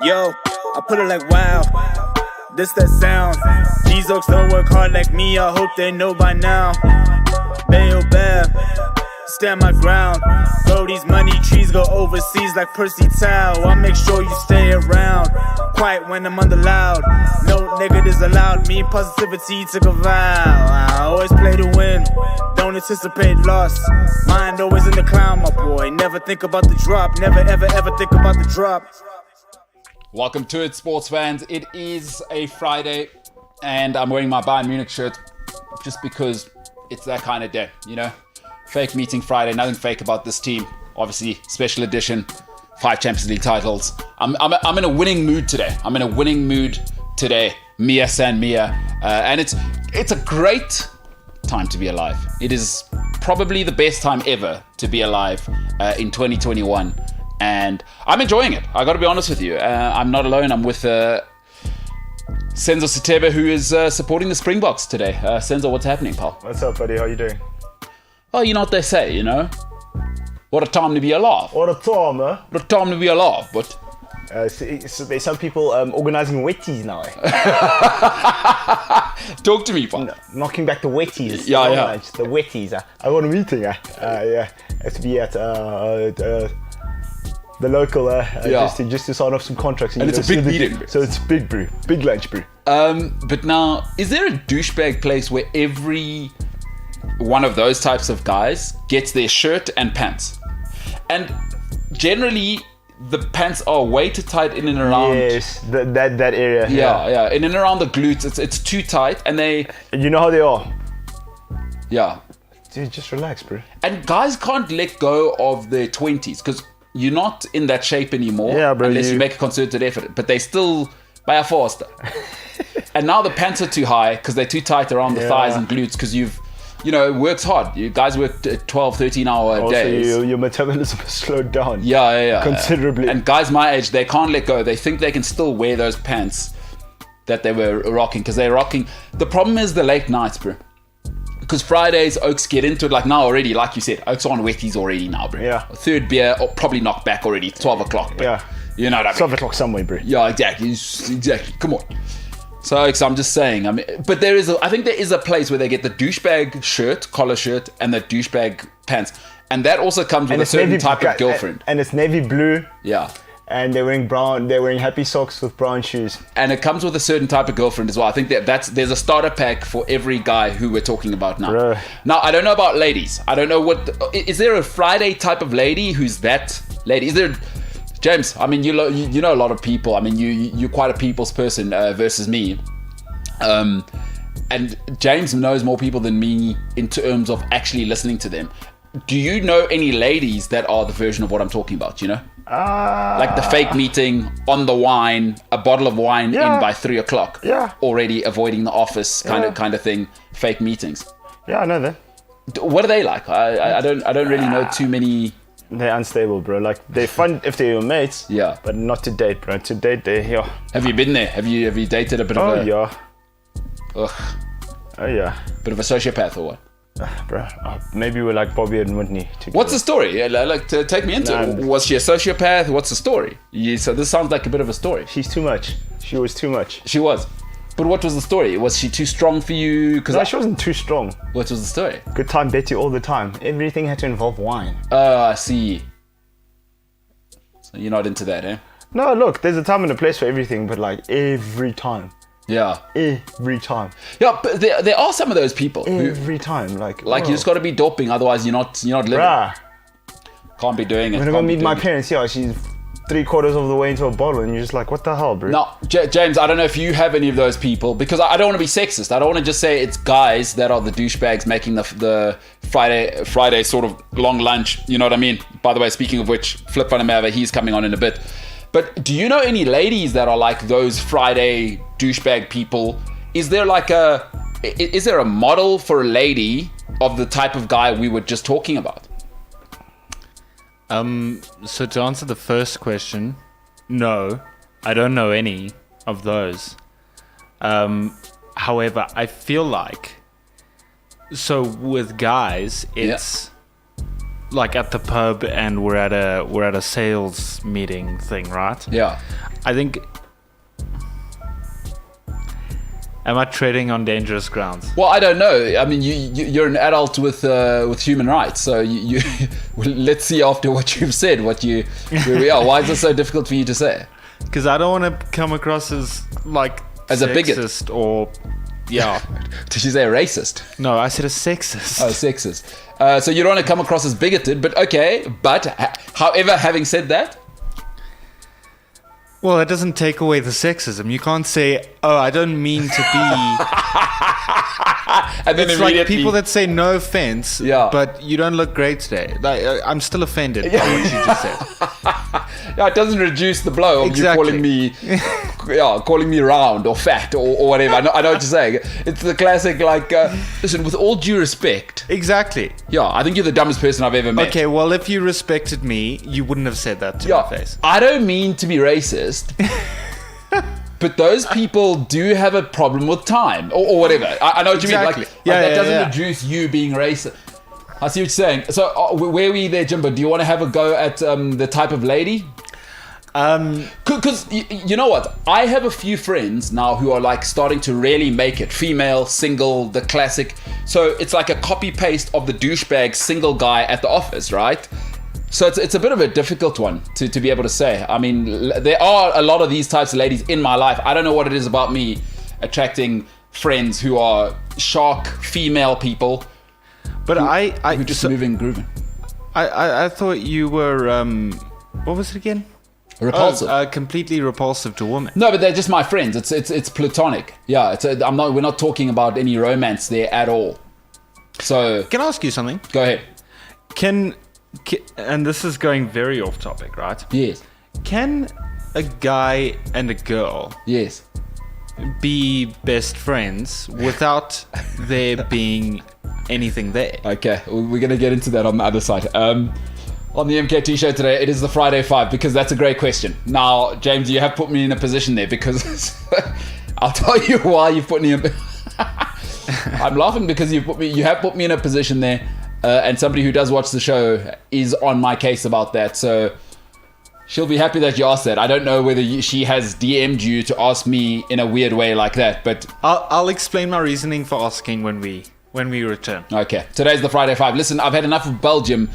Yo, I put it like wow, this that sound. These oaks don't work hard like me, I hope they know by now. Bayo Bab, stand my ground. Bro, these money trees go overseas like Percy Tau. I'll make sure you stay around, quiet when I'm under loud. No negatives allowed, me and positivity took a vow. I always play to win, don't anticipate loss. Mind always in the clown, my boy. Never think about the drop, never ever ever think about the drop. Welcome to it, sports fans. It is a Friday, and I'm wearing my Bayern Munich shirt just because it's that kind of day, you know? Fake meeting Friday, nothing fake about this team. Obviously, special edition, 5 Champions League titles. I'm in a winning mood today. Mia San Mia. And it's a great time to be alive. It is probably the best time ever to be alive in 2021. And I'm enjoying it. I got to be honest with you. I'm not alone. I'm with Senzo Sitebe, who is supporting the Springboks today. Senzo, what's happening, pal? What's up, buddy? How you doing? Oh, you know what they say, you know? What a time to be alive. What a time, huh? What a time to be alive. But So there's some people organizing wetties now. Talk to me, Pop. Knocking back the wetties. Yeah. Lunch, the wetties. I want a meeting. Yeah, has to be at the local. Just to sign off some contracts. And it's a big meeting. So it's big brew, big lunch brew. But now, is there a douchebag place where every one of those types of guys gets their shirt and pants? And generally, the pants are way too tight in and around. Yes, that area. Yeah, in and around the glutes, it's too tight, and they. You know how they are. Yeah. Dude, just relax, bro. And guys can't let go of their 20s because you're not in that shape anymore. Yeah, bro. Unless you make a concerted effort, but they still by a faster. And now the pants are too high because they're too tight around the thighs and glutes because you've. Works hard. You guys work 12, 13-hour days. Also, your metabolism has slowed down. Yeah. Considerably. And guys my age, they can't let go. They think they can still wear those pants that they were rocking because they're rocking. The problem is the late nights, bro. Because Fridays, Oaks get into it like now already. Like you said, Oaks are on wetties already now, bro. Yeah. Third beer, or probably knocked back already. 12 o'clock. Bro. Yeah. You know what I mean? 12 o'clock somewhere, bro. Yeah, exactly. Come on. So I'm just saying, but I think there is a place where they get the douchebag shirt, collar shirt, and the douchebag pants. And that also comes with a certain type of girlfriend. And it's navy blue. Yeah. And they're wearing happy socks with brown shoes. And it comes with a certain type of girlfriend as well. I think there's a starter pack for every guy who we're talking about now. Bro. Now, I don't know about ladies. I don't know is there a Friday type of lady who's that lady? Is there... James, you know a lot of people. You're quite a people's person versus me. And James knows more people than me in terms of actually listening to them. Do you know any ladies that are the version of what I'm talking about, Like the fake meeting, on the wine, a bottle of wine in by 3 o'clock. Yeah. Already avoiding the office kind of thing, fake meetings. Yeah, I know that. What are they like? I don't really know too many... They're unstable, bro. Like, they're fun if they're your mates. Yeah. But not to date, bro. To date, they're here. Have you been there? Have you dated a bit of a... Oh, yeah. Ugh. Oh, yeah. Bit of a sociopath or what? Bro, maybe we're like Bobby and Whitney together. What's the story? Take me into it. Was she a sociopath? What's the story? So this sounds like a bit of a story. She's too much. She was too much. She was. But what was the story? Was she too strong for you? No, she wasn't too strong. What was the story? Good time, Betty, all the time. Everything had to involve wine. I see. So you're not into that, eh? No, look, there's a time and a place for everything, but every time. Yeah. Every time. Yeah, but there are some of those people. Every time. Like you just got to be doping, otherwise you're not living. Bruh. Can't be doing it. When I go meet my parents, she's 3/4 of the way into a bottle, and you're just like, what the hell, bro? Now, James, I don't know if you have any of those people, because I don't want to be sexist. I don't want to just say it's guys that are the douchebags making the Friday sort of long lunch. You know what I mean? By the way, speaking of which, Flip Van Mava, he's coming on in a bit. But do you know any ladies that are like those Friday douchebag people? Is there a model for a lady of the type of guy we were just talking about? So to answer the first question, no, I don't know any of those. However, I feel like, so with guys, it's like at the pub and we're at a sales meeting thing, right? Yeah. I think. Am I treading on dangerous grounds? Well, I don't know. I mean, you're an adult with human rights, so you let's see after what you've said where we are. Why is it so difficult for you to say? Because I don't want to come across as a bigot or Did you say a racist? No, I said a sexist. Oh, sexist. So you don't want to come across as bigoted, but okay. But however, having said that. Well, it doesn't take away the sexism. You can't say, "Oh, I don't mean to be." And then it's like people that say no offense, but you don't look great today. I'm still offended by what you just said. Yeah, it doesn't reduce the blow of you calling me round or fat or whatever. I know what you're saying. It's the classic, listen, with all due respect. Exactly. Yeah, I think you're the dumbest person I've ever met. Okay, well, if you respected me, you wouldn't have said that to my face. I don't mean to be racist. But those people do have a problem with time or whatever. I know what you mean. That doesn't reduce you being racist. I see what you're saying. So where were you there, Jimbo? Do you want to have a go at the type of lady? Because you know what? I have a few friends now who are like starting to really make it. Female, single, the classic. So it's like a copy paste of the douchebag single guy at the office, right? So it's a bit of a difficult one to be able to say. I mean, there are a lot of these types of ladies in my life. I don't know what it is about me attracting friends who are shark female people. But who just moving, grooving. I thought you were what was it again? Repulsive. Completely repulsive to women. No, but they're just my friends. It's platonic. Yeah, we're not talking about any romance there at all. So Can I ask you something? go ahead. And this is going very off topic, right? Yes. Can a guy and a girl Yes. be best friends without there being anything there? Okay, we're going to get into that on the other side. On the MKT Show today, it is the Friday 5 because that's a great question. Now, James, you have put me in a position there because I'll tell you why you've put me in. I'm laughing because you have put me in a position there, and somebody who does watch the show is on my case about that. So she'll be happy that you asked that. I don't know whether she has DM'd you to ask me in a weird way like that, but I'll explain my reasoning for asking when we return. okay. Today's the Friday 5. Listen, I've had enough of Belgium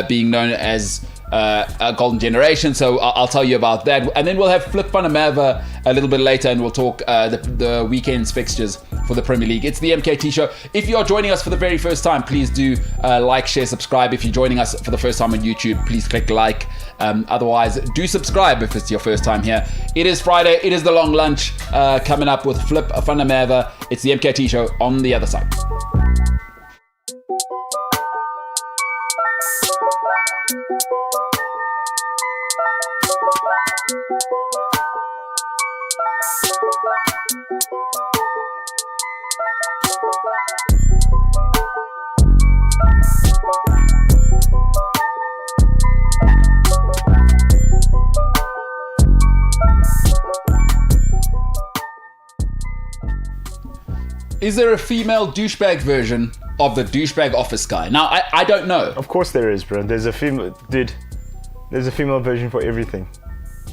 being known as a golden generation, so I'll tell you about that. And then we'll have Flip Panamava a little bit later, and we'll talk the weekend's fixtures for the Premier League. It's the MKT Show. If you're joining us for the very first time, please do like, share, subscribe. If you're joining us for the first time on YouTube, please click like. Otherwise, do subscribe if it's your first time here. It is Friday. It is the long lunch coming up with Flip Panamava. It's the MKT Show on the other side. Is there a female douchebag version of the douchebag office guy? Now, I don't know. Of course there is, bro. There's a female, dude. There's a female version for everything.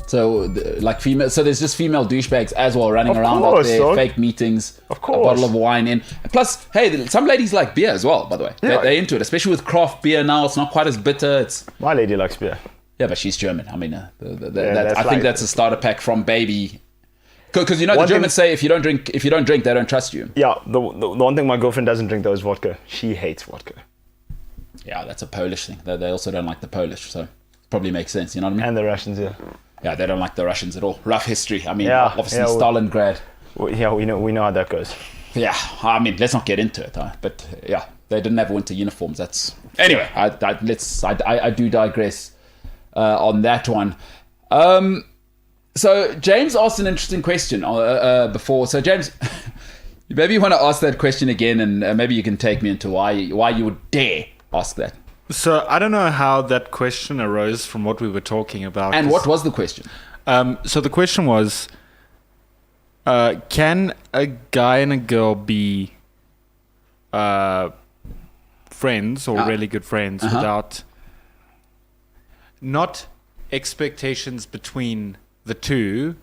So, like female. So there's just female douchebags as well running around out there, dog. fake meetings, Of course. a bottle of wine in. Plus, hey, some ladies like beer as well. By the way, Yeah. they're into it, especially with craft beer now. It's not quite as bitter. It's My lady likes beer. yeah, but she's German. I mean, that's I think like- that's a starter pack from baby. Because you know the One thing- Germans say if you don't drink, they don't trust you. Yeah, the one thing my girlfriend doesn't drink though is vodka. She hates vodka. Yeah, that's a Polish thing. They also don't like the Polish, so it probably makes sense. You know what I mean? And the Russians, yeah. Yeah, they don't like the Russians at all. Rough history. I mean, Yeah, obviously yeah, Stalingrad. Yeah, we know how that goes. Yeah, I mean, let's not get into it. But yeah, they didn't have winter uniforms. That's anyway. I do digress on that one. So James asked an interesting question before. So James, maybe you want to ask that question again, and maybe you can take me into why you would dare ask that. So I don't know how that question arose from what we were talking about. And what was the question? So the question was, can a guy and a girl be friends or really good friends without not expectations between the two?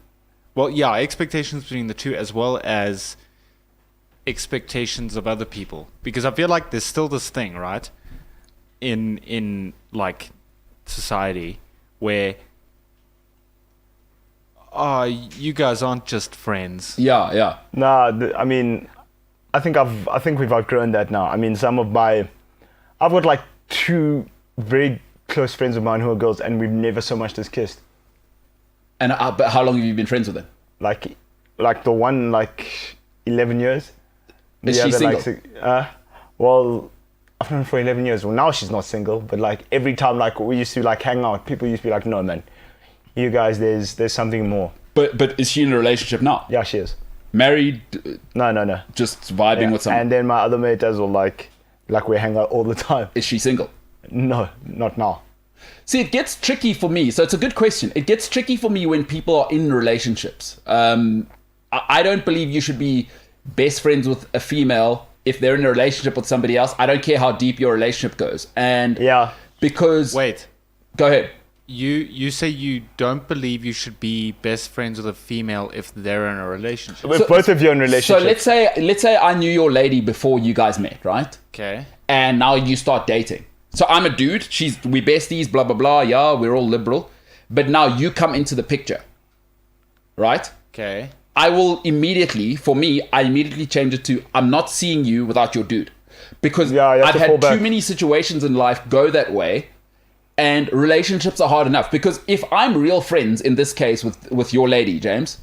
Well, yeah, expectations between the two as well as expectations of other people. Because I feel like there's still this thing, right? In like society where you guys aren't just friends. Yeah. Nah, I mean, I think we've outgrown that now. I mean, I've got like two very close friends of mine who are girls, and we've never so much as kissed. And but how long have you been friends with them? Like the one 11 years. Is The she other, single? Well, I've known her for 11 years. Well, now she's not single, but every time we used to hang out, people used to be like, no man, you guys, there's something more. But is she in a relationship now? Yeah, she is. Married? No. Just vibing with someone? And then my other mate as well, we hang out all the time. Is she single? No, not now. See, it gets tricky for me. So it's a good question. It gets tricky for me when people are in relationships. I don't believe you should be best friends with a female if they're in a relationship with somebody else. I don't care how deep your relationship goes. And Yeah. because... Wait. Go ahead. You say you don't believe you should be best friends with a female if they're in a relationship. With both of you in relationship. So let's say I knew your lady before you guys met, right? Okay. And now you start dating. So I'm a dude, we besties, blah, blah, blah. Yeah, we're all liberal. But now you come into the picture, right? Okay. I immediately change it to, I'm not seeing you without your dude. Because I've had too many situations in life go that way. And relationships are hard enough. Because if I'm real friends, in this case with your lady, James,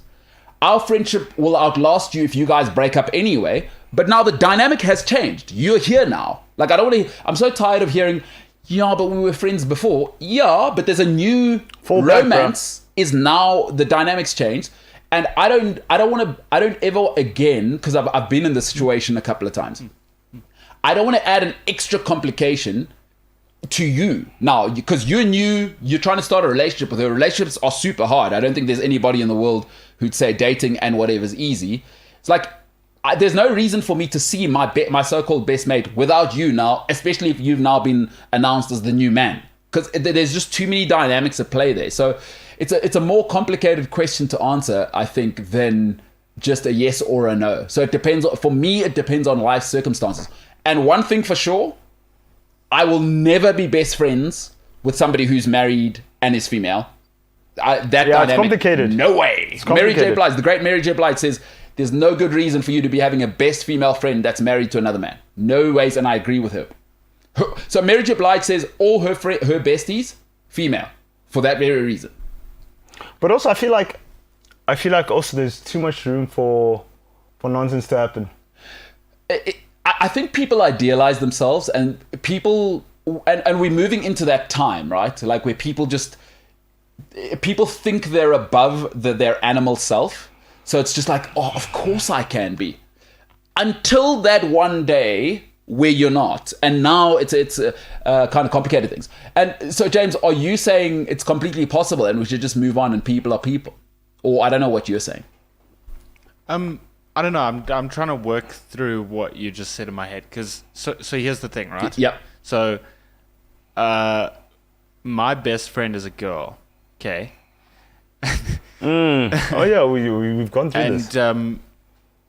our friendship will outlast you if you guys break up anyway. But now the dynamic has changed. You're here now. Like, I'm so tired of hearing, yeah, but we were friends before. Yeah, but there's a new romance is now, the dynamics changed. And I don't ever again, because I've been in this situation a couple of times. I don't want to add an extra complication to you now, because you're new, you're trying to start a relationship with her. Relationships are super hard. I don't think there's anybody in the world who'd say dating and whatever is easy. It's like, there's no reason for me to see my so-called best mate without you now, especially if you've now been announced as the new man, because there's just too many dynamics at play there. So it's a more complicated question to answer, I think, than just a yes or a no. So it depends. For me, it depends on life circumstances. And one thing for sure, I will never be best friends with somebody who's married and is female. Dynamic, it's complicated. No way. Mary J. Blige, the great Mary J. Blige says, there's no good reason for you to be having a best female friend that's married to another man. No ways, and I agree with her. So Mary J. Blige says all her besties, female, for that very reason. But also, I feel like also there's too much room for nonsense to happen. I think people idealize themselves, and and we're moving into that time, right? Like where people think they're above their animal self. So it's just like, oh, of course I can be. Until that one day where you're not. And now it's kind of complicated things. And so, James, are you saying it's completely possible and we should just move on and people are people? Or I don't know what you're saying. I don't know. I'm trying to work through what you just said in my head. Because so here's the thing, right? Yep. So my best friend is a girl. Okay. Oh yeah, we've gone through this.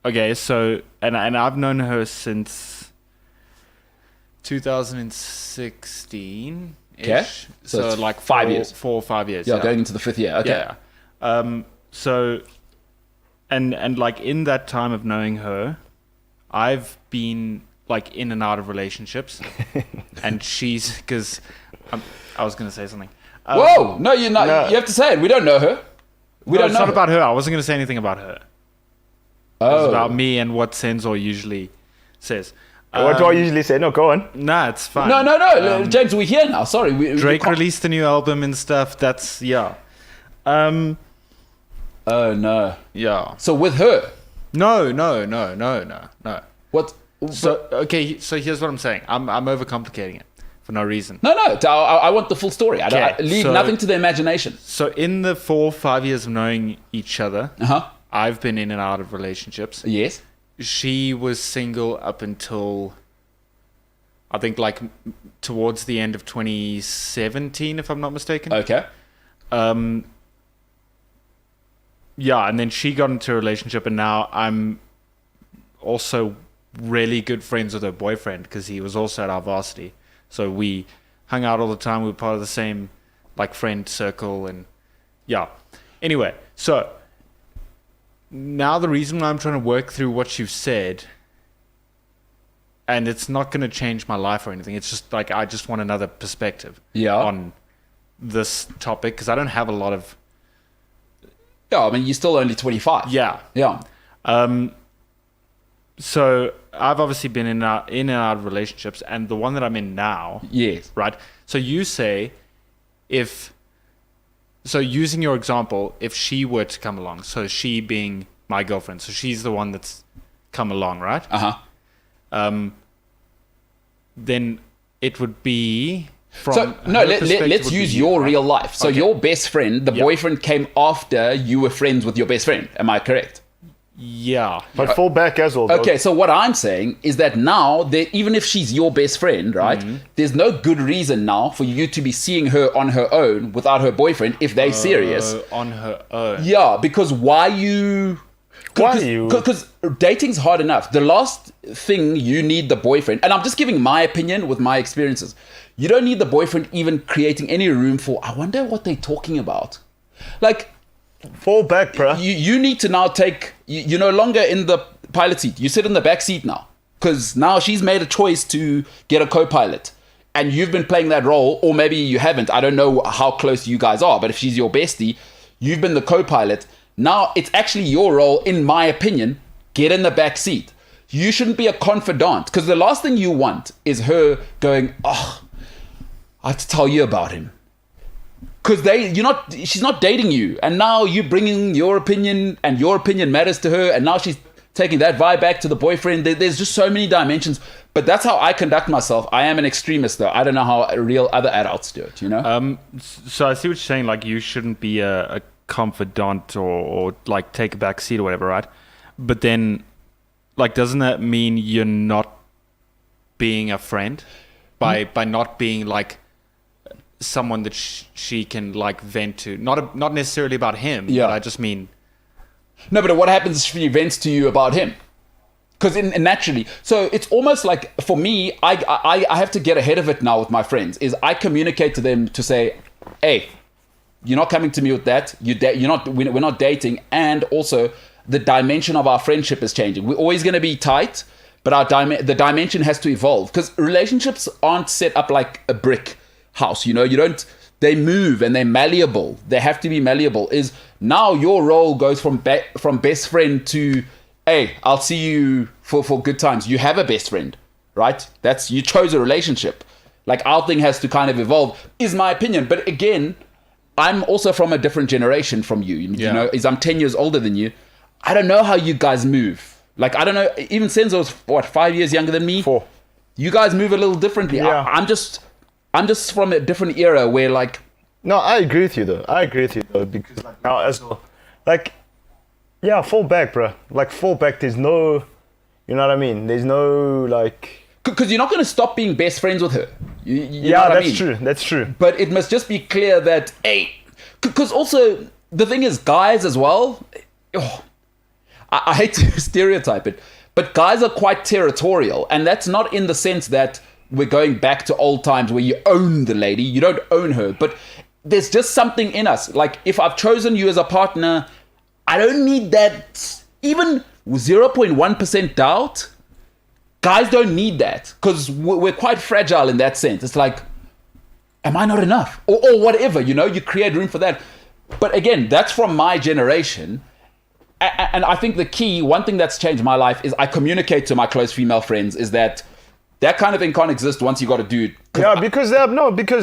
Okay, so and I've known her since 2016 ish. Okay. So it's like 5 years. 4 or 5 years. Yeah, going into the 5th year. Okay. Yeah. So and like in that time of knowing her, I've been like in and out of relationships, and she's because I was gonna say something. Whoa! No, you're not. No. You have to say it. We don't know her. We don't know. It's not about her. I wasn't gonna say anything about her. Oh. It's about me and what Sensor usually says. What do I usually say? No, go on. Nah, it's fine. No. James, we're here now. Sorry. Drake released a new album and stuff. That's, yeah. Oh, no. Yeah. So with her? No. What? So, okay, so here's what I'm saying. I'm overcomplicating it for no reason. No. I want the full story. I leave nothing to the imagination. So in the 4 or 5 years of knowing each other, I've been in and out of relationships. Yes. She was single up until, I think, like towards the end of 2017, if I'm not mistaken. Okay. Yeah, and then she got into a relationship, and now I'm also really good friends with her boyfriend because he was also at our varsity. So we hung out all the time. We were part of the same like friend circle, and yeah. Anyway, so now the reason why I'm trying to work through what you've said, and it's not going to change my life or anything. It's just like I just want another perspective on this topic because I don't have a lot of. Yeah, I mean, you're still only 25. Yeah. So I've obviously been in and out of relationships, and the one that I'm in now. Yes. Right. So you say, using your example, if she were to come along, so she being my girlfriend, so she's the one that's come along, right? Then it would be. Let's use your real life. So your best friend, the boyfriend came after you were friends with your best friend. Am I correct? Yeah. But fall back as well. Okay, so what I'm saying is that now, even if she's your best friend, right, there's no good reason now for you to be seeing her on her own without her boyfriend if they're serious. On her own. Yeah, because why you... Because dating's hard enough. The last thing you need the boyfriend, and I'm just giving my opinion with my experiences, you don't need the boyfriend even creating any room for, I wonder what they're talking about. Like... Fall back, bruh. You need to now take... You're no longer in the pilot seat. You sit in the back seat now. Because now she's made a choice to get a co-pilot. And you've been playing that role, or maybe you haven't. I don't know how close you guys are, but if she's your bestie, you've been the co-pilot. Now it's actually your role, in my opinion, get in the back seat. You shouldn't be a confidant. Because the last thing you want is her going, oh, I have to tell you about him. Because she's not dating you, and now you bringing your opinion, and your opinion matters to her, and now she's taking that vibe back to the boyfriend. There's just so many dimensions, but that's how I conduct myself. I am an extremist, though. I don't know how real other adults do it. So I see what you're saying. Like, you shouldn't be a confidant or like take a back seat or whatever, right? But then, like, doesn't that mean you're not being a friend by not being like someone that she can like vent to, not necessarily about him, but I just mean no. But what happens if she vents to you about him? Because naturally, so it's almost like, for me, I have to get ahead of it now with my friends. Is I communicate to them to say, hey, you're not coming to me with that. We're not dating, and also the dimension of our friendship is changing. We're always going to be tight, but the dimension has to evolve, because relationships aren't set up like a brick house. They move and they're malleable. They have to be malleable. Is now your role goes from best friend to, hey, I'll see you for good times. You have a best friend, right? You chose a relationship. Like, our thing has to kind of evolve, is my opinion. But again, I'm also from a different generation from you. You know, I'm 10 years older than you. I don't know how you guys move. Like, I don't know. Even Senzo's 5 years younger than me. 4. You guys move a little differently. Yeah. I'm just from a different era where, like... No, I agree with you, though. Because, like, now as well, like, yeah, fall back, bro. Like, fall back, there's no... You know what I mean? There's no, like... Because you're not going to stop being best friends with her. You know yeah, what I mean? True. That's true. But it must just be clear that, hey... Because also, the thing is, guys as well... I hate to stereotype it, but guys are quite territorial. And that's not in the sense that we're going back to old times where you own the lady. You don't own her. But there's just something in us. Like, if I've chosen you as a partner, I don't need that even 0.1% doubt. Guys don't need that, because we're quite fragile in that sense. It's like, am I not enough? Or whatever, you create room for that. But again, that's from my generation. And I think the key, one thing that's changed my life, is I communicate to my close female friends, is that kind of thing can't exist once you got a dude. Yeah, because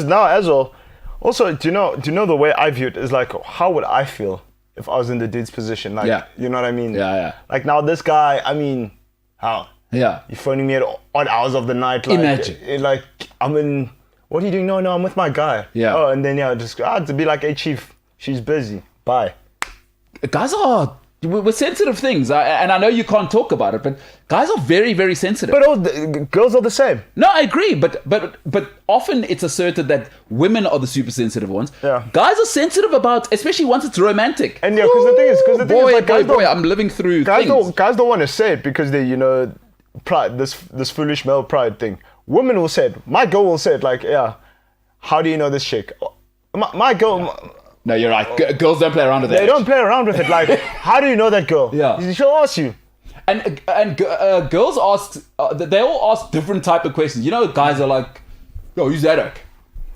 now as well. Also, do you know the way I view it is like, how would I feel if I was in the dude's position? Like, you know what I mean? Yeah. Like, now this guy, I mean, how? Yeah. You're phoning me at odd hours of the night. Like, imagine. Like, I'm in, what are you doing? No, I'm with my guy. Yeah. Oh, and then, to be like, hey, chief, she's busy. Bye. Guys are... With sensitive things, and I know you can't talk about it, but guys are very, very sensitive. But girls are the same. No, I agree, but often it's asserted that women are the super sensitive ones. Yeah. Guys are sensitive about, especially once it's romantic. And yeah, because the thing is, like, guys boy, I'm living through guys things. Guys don't want to say it because they, pride, this foolish male pride thing. Women will say it. My girl will say it. Like, yeah, how do you know this chick? My girl. No, you're right. Girls don't play around with that. They don't play around with it. Like, how do you know that girl? Yeah. She'll ask you. And girls ask, they all ask different type of questions. Guys are like, yo, who's that oak?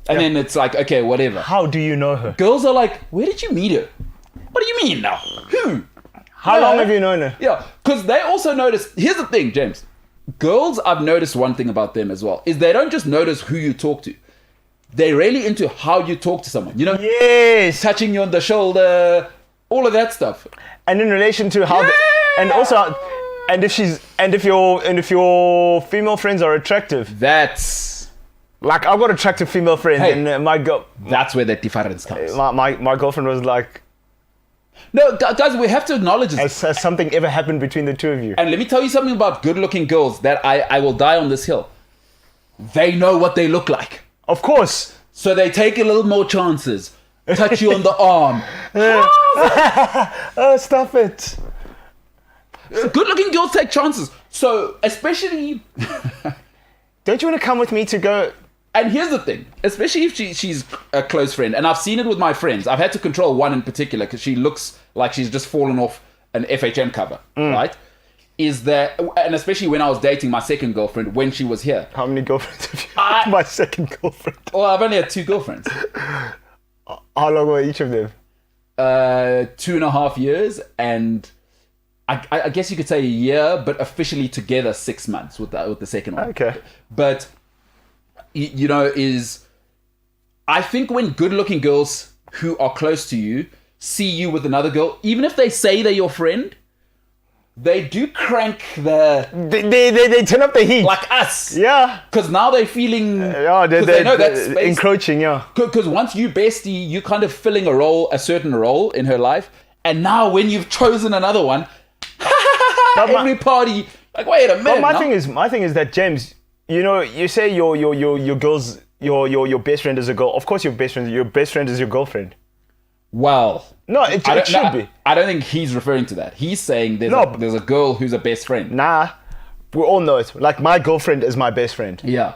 And then it's like, okay, whatever. How do you know her? Girls are like, where did you meet her? What do you mean now? Who? How long have you known her? Yeah, because they also notice, here's the thing, James. Girls, I've noticed one thing about them as well, is they don't just notice who you talk to. They're really into how you talk to someone. Yes. Touching you on the shoulder, all of that stuff. And in relation to how, and also, and if your female friends are attractive, that's like, I've got attractive female friends, and my girl. That's where the difference comes. My girlfriend was like, No, guys, we have to acknowledge this. Has something ever happened between the two of you? And let me tell you something about good-looking girls that I will die on this hill. They know what they look like. Of course. So they take a little more chances. Touch you on the arm. Oh, stop it. Good-looking girls take chances. So, especially... Don't you want to come with me to go? And here's the thing. Especially if she's a close friend. And I've seen it with my friends. I've had to control one in particular because she looks like she's just fallen off an FHM cover. Right? Is that... And especially when I was dating my second girlfriend when she was here. How many girlfriends have you had? My second girlfriend. Well, I've only had 2 girlfriends. How long were each of them? 2.5 years, and I guess you could say a year, but officially together 6 months with the second one. Okay. But you know, I think when good-looking girls who are close to you see you with another girl, even if they say they're your friend, they do crank the... They turn up the heat. Like us. Yeah. Because now they're feeling... They know that space. Encroaching, yeah. Because once you bestie, you kind of filling a certain role in her life. And now when you've chosen another one, every party, like, wait a minute. But my thing is that, James, you know, you say your girl's your best friend is a girl. Of course your best friend is your girlfriend. Well, no, it should be. I don't think he's referring to that. He's saying there's a girl who's a best friend. Nah, we all know it. Like, my girlfriend is my best friend. Yeah.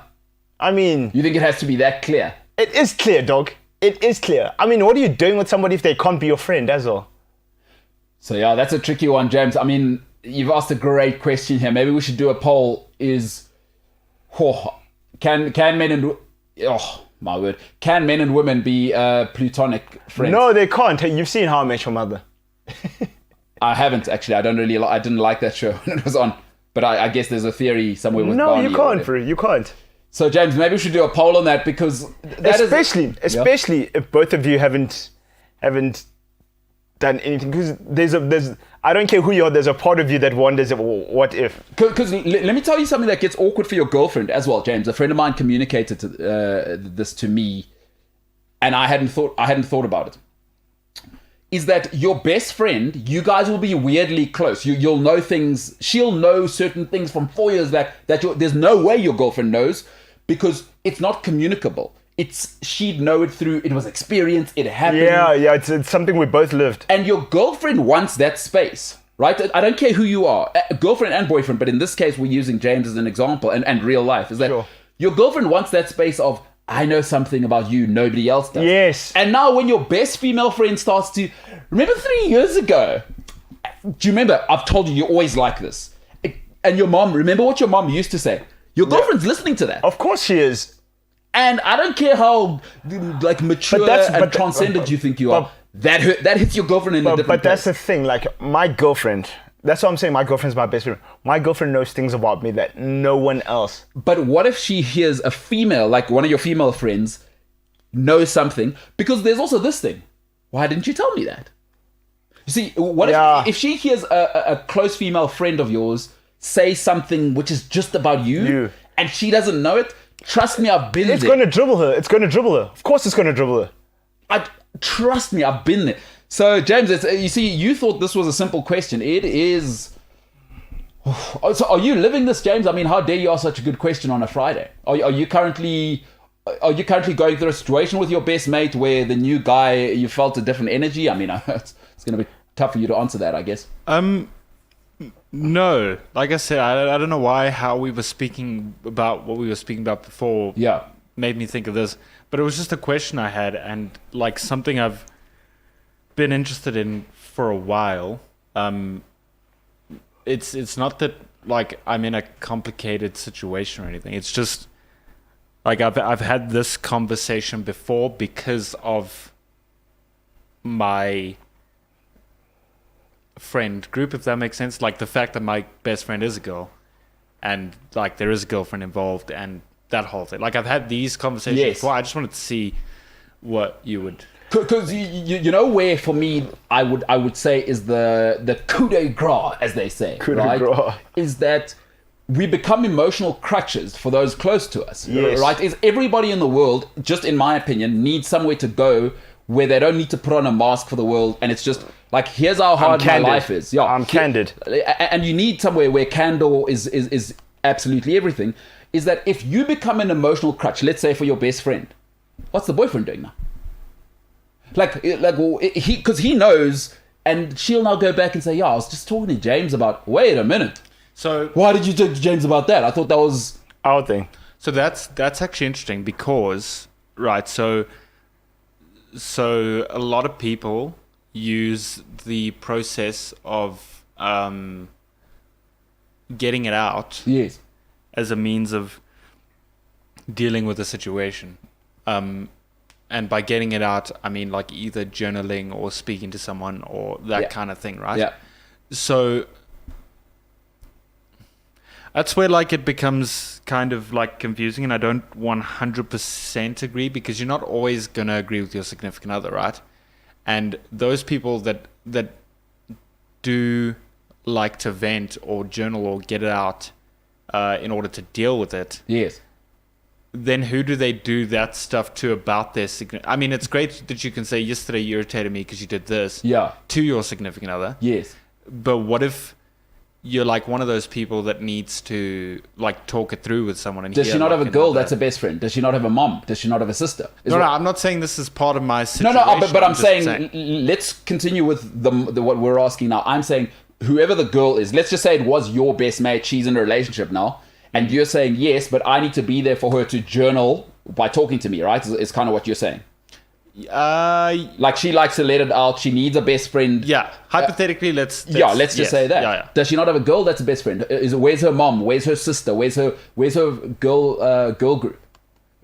I mean... You think it has to be that clear? It is clear, dog. It is clear. I mean, what are you doing with somebody if they can't be your friend, that's all? So, yeah, that's a tricky one, James. I mean, you've asked a great question here. Maybe we should do a poll. Can men and... Oh, my word. Can men and women be platonic friends? No, they can't. Hey, you've seen How I Met Your Mother. I haven't, actually. I didn't like that show when it was on. But I guess there's a theory somewhere with Barney. No, you can't, Free. You can't. So, James, maybe we should do a poll on that because... Especially if both of you haven't done anything. Because I don't care who you are, there's a part of you that wonders, what if? Because let me tell you something that gets awkward for your girlfriend as well, James. A friend of mine communicated this to me, and I hadn't thought about it. Is that your best friend, you guys will be weirdly close. You'll know things, she'll know certain things from 4 years back that there's no way your girlfriend knows because it's not communicable. She'd know it through, it was experience, it happened. Yeah, it's something we both lived. And your girlfriend wants that space, right? I don't care who you are, girlfriend and boyfriend, but in this case, we're using James as an example and real life, is that your girlfriend wants that space of, I know something about you nobody else does. Yes. And now when your best female friend starts to... Remember 3 years ago? Do you remember? I've told you, you're always like this. And your mom, remember what your mom used to say? Your girlfriend's listening to that. Of course she is. And I don't care how like mature and transcendent you think you are. That hits your girlfriend in a different But that's place. the thing. Like, my girlfriend... That's what I'm saying. My girlfriend's my best friend. My girlfriend knows things about me that no one else. But what if she hears a female, like one of your female friends, knows something? Because there's also this thing. Why didn't you tell me that? You see, what if she hears a close female friend of yours say something which is just about you. And she doesn't know it? Trust me, I've been there. It's going to dribble her. Of course it's going to dribble her. Trust me, I've been there. So, James, you see, you thought this was a simple question. It is... So, are you living this, James? I mean, how dare you ask such a good question on a Friday? Are you currently going through a situation with your best mate where the new guy, you felt a different energy? I mean, it's going to be tough for you to answer that, I guess. No. Like I said, I don't know how we were speaking about what we were speaking about before. Yeah. Made me think of this. But it was just a question I had and like something I've been interested in for a while. It's not that like I'm in a complicated situation or anything. It's just like I've had this conversation before because of my friend group, if that makes sense. Like the fact that my best friend is a girl and like there is a girlfriend involved and that whole thing. Like I've had these conversations before. I just wanted to see what you would... Because you know where for me I would say is the coup de grace, as they say, right? Is that we become emotional crutches for those close to us, right? Is everybody in the world, just in my opinion, needs somewhere to go where they don't need to put on a mask for the world, and it's just like, here's how hard my life is. Yeah, I'm candid. And you need somewhere where candor is absolutely everything. Is that if you become an emotional crutch, let's say for your best friend, what's the boyfriend doing now? Because he knows, and she'll now go back and say, yeah, I was just talking to James about, wait a minute. So why did you talk to James about that? I thought that was our thing. So that's actually interesting because, right, so a lot of people use the process of getting it out yes. as a means of dealing with a situation. And by getting it out, I mean like either journaling or speaking to someone or that kind of thing, right? Yeah. So that's where like it becomes kind of like confusing, and I don't 100% agree, because you're not always going to agree with your significant other, right? And those people that do like to vent or journal or get it out in order to deal with it, Yes. then who do they do that stuff to about their significant? I mean, it's great that you can say, yesterday you irritated me because you did this Yeah. to your significant other. Yes. But what if you're like one of those people that needs to like talk it through with someone? And Does hear, she not like, have a girl another- that's a best friend? Does she not have a mom? Does she not have a sister? No, I'm not saying this is part of my No, situation. but I'm just saying, let's continue with the what we're asking now. I'm saying whoever the girl is, let's just say it was your best mate, she's in a relationship now, and you're saying, yes, but I need to be there for her to journal by talking to me, right? It's kind of what you're saying. Like, she likes to let it out. She needs a best friend. Yeah. Hypothetically, let's just say that. Yeah. Does she not have a girl that's a best friend? Where's her mom? Where's her sister? Where's her girl group?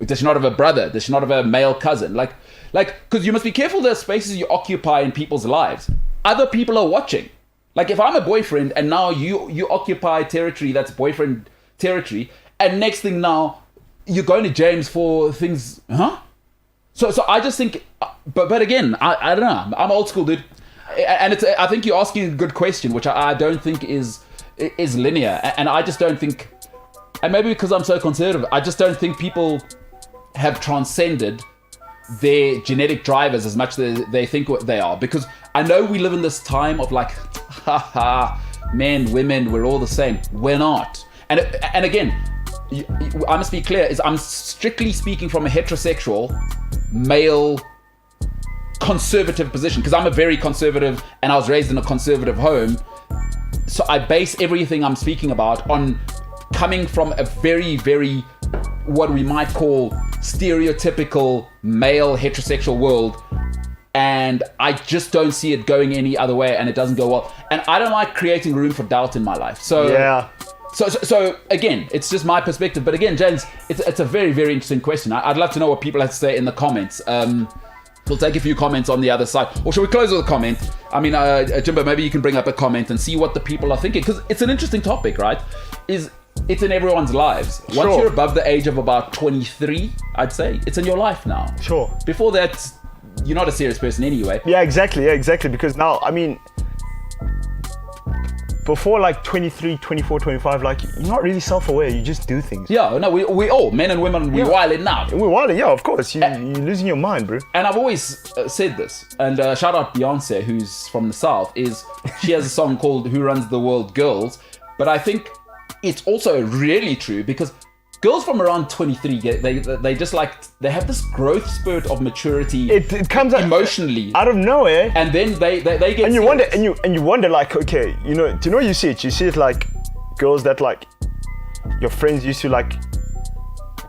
Does she not have a brother? Does she not have a male cousin? Like, because you must be careful the spaces you occupy in people's lives. Other people are watching. Like, if I'm a boyfriend and now you occupy territory that's boyfriend territory, and next thing now you're going to James for things, huh? So I just think, but again, I don't know. I'm old school, dude, and I think you're asking a good question, which I don't think is linear, and I just don't think, and maybe because I'm so conservative, I just don't think people have transcended their genetic drivers as much as they think what they are. Because I know we live in this time of like, men, women, we're all the same. We're not, and again, I must be clear, is I'm strictly speaking from a heterosexual male conservative position, because I'm a very conservative and I was raised in a conservative home, so I base everything I'm speaking about on coming from a very, very, what we might call stereotypical male heterosexual world, and I just don't see it going any other way, and it doesn't go well, and I don't like creating room for doubt in my life. So yeah. So again, it's just my perspective. But again, James, it's a very, very interesting question. I'd love to know what people have to say in the comments. We'll take a few comments on the other side. Or shall we close with a comment? I mean, Jimbo, maybe you can bring up a comment and see what the people are thinking. Because it's an interesting topic, right? It's in everyone's lives. Once Sure. you're above the age of about 23, I'd say, it's in your life now. Sure. Before that, you're not a serious person anyway. Yeah, exactly. Because now, I mean, before like 23, 24, 25, like, you're not really self-aware. You just do things. Yeah, no, we all, men and women, we wilding now. We're wild, yeah, of course. You're losing your mind, bro. And I've always said this, and shout out Beyonce, who's from the South, she has a song called Who Runs the World Girls, but I think it's also really true, because girls from around 23, they just like, they have this growth spurt of maturity. It comes out emotionally out of nowhere, and then they get and you serious. wonder and you wonder, like, okay, do you know you see it like girls that like your friends used to like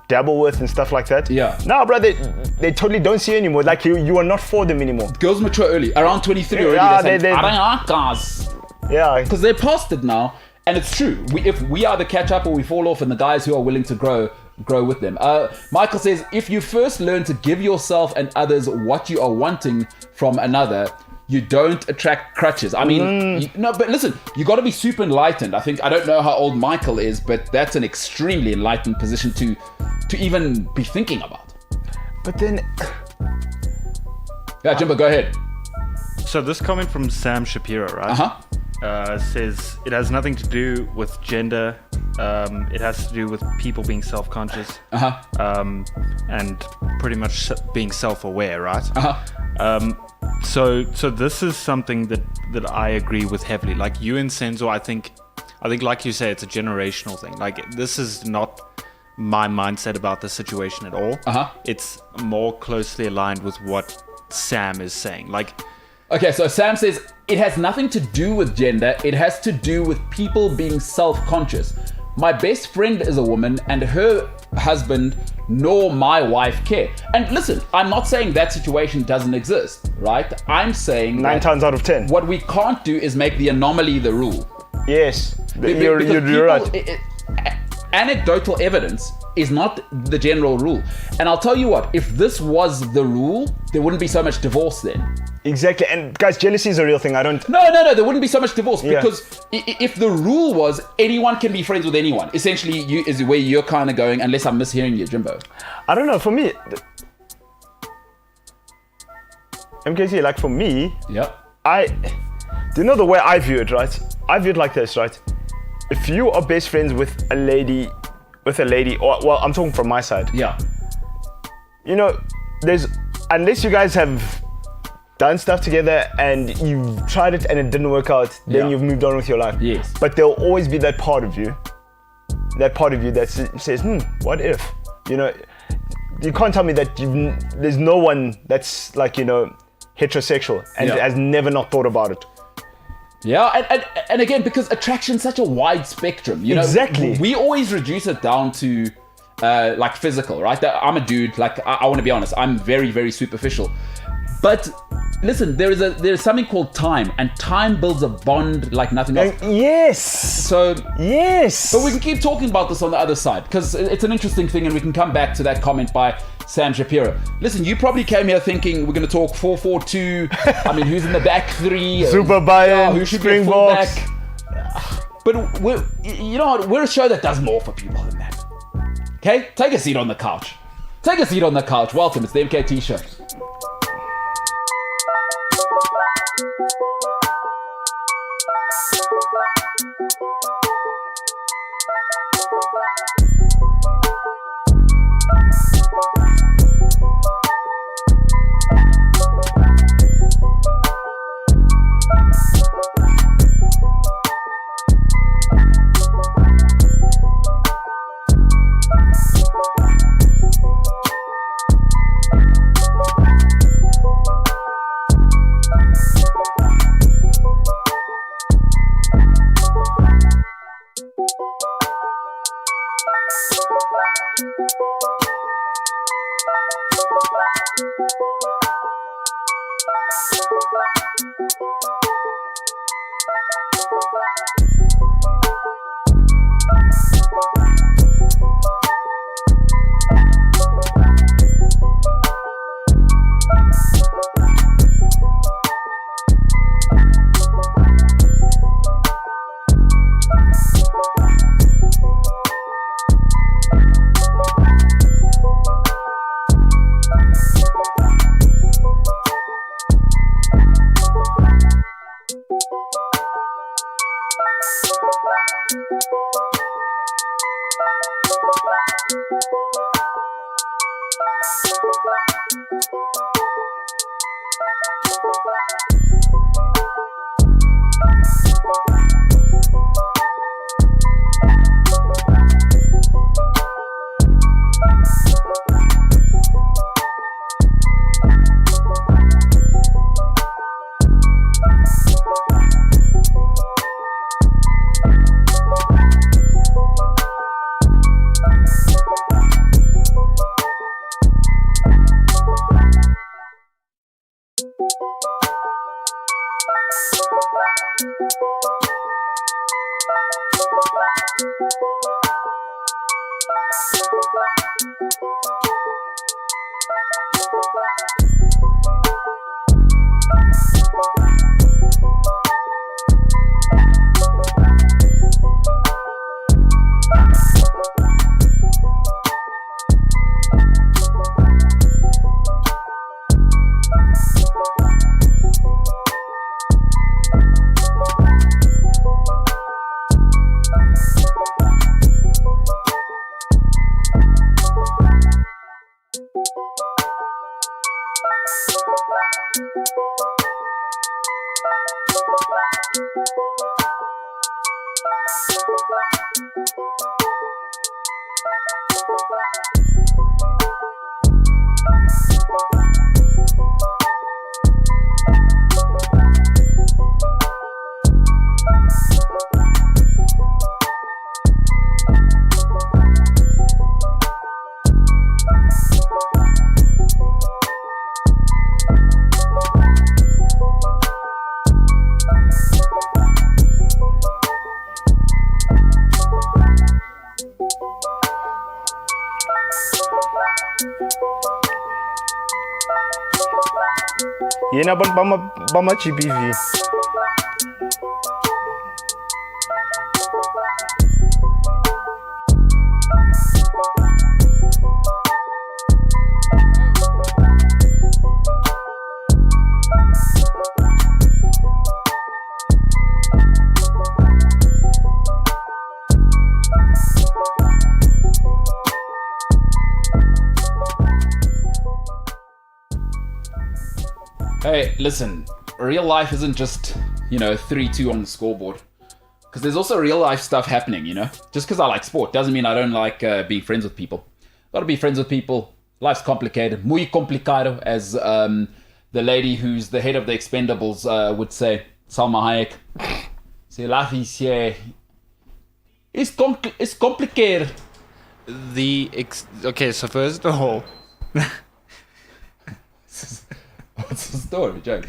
dabble with and stuff like that. Yeah. Now, bro, they totally don't see anymore. Like, you are not for them anymore. Girls mature early, around 23 already. Yeah, they're saying, they- I don't like guys. Yeah. Because they're past it now, and it's true. If we either catch up or we fall off, and the guys who are willing to grow with them. Michael says, if you first learn to give yourself and others what you are wanting from another, you don't attract crutches. I mean, no, but listen, you got to be super enlightened. I don't know how old Michael is, but that's an extremely enlightened position to even be thinking about. But then, Yeah, Jimbo, go ahead. So this comment from Sam Shapiro, right? Says it has nothing to do with gender. It has to do with people being self-conscious and pretty much being self-aware, right? So this is something that I agree with heavily. Like you and Senzo, I think like you say, it's a generational thing. Like this is not my mindset about the situation at all. It's more closely aligned with what Sam is saying. Like, okay, so Sam says it has nothing to do with gender. It has to do with people being self-conscious. My best friend is a woman, and her husband nor my wife care. And listen, I'm not saying that situation doesn't exist, right? I'm saying 9 times out of 10. what we can't do is make the anomaly the rule. Yes, Because you're people- right. Anecdotal evidence is not the general rule. And I'll tell you what, if this was the rule, there wouldn't be so much divorce then. Exactly, and guys, jealousy is a real thing. I don't. No, there wouldn't be so much divorce Yeah. because if the rule was anyone can be friends with anyone, essentially is where you're kind of going, unless I'm mishearing you, Jimbo. I don't know. For me, MKT, like for me, Yep. do you know the way I view it, right? I view it like this, right? If you are best friends with a lady, or well, I'm talking from my side. Yeah. You know, unless you guys have done stuff together and you've tried it and it didn't work out, then Yeah. you've moved on with your life. Yes. But there'll always be that part of you that says, what if? You know, you can't tell me that there's no one that's like, you know, heterosexual and Yeah. has never not thought about it. Yeah, and again, because attraction's such a wide spectrum, you know. Exactly. We always reduce it down to like physical, right? I'm a dude, like I want to be honest, I'm very, very superficial. But listen, there's something called time, and time builds a bond like nothing else. Yes. So Yes. but we can keep talking about this on the other side because it's an interesting thing, and we can come back to that comment by Sam Shapiro. Listen, you probably came here thinking we're going to talk 4-4-2. I mean, who's in the back three? Super Bayern, who should be a Springboks. fullback? But you know what? We're a show that does more for people than that. Okay, take a seat on the couch. Take a seat on the couch. Welcome. It's the MKT Show. Yena bama GBV. Hey, listen, real life isn't just, 3-2 on the scoreboard. Because there's also real life stuff happening, Just because I like sport doesn't mean I don't like being friends with people. Gotta be friends with people. Life's complicated. Muy complicado, as the lady who's the head of the Expendables would say, Salma Hayek. So life is, it's complicated. Okay, so first of all... What's the story, James?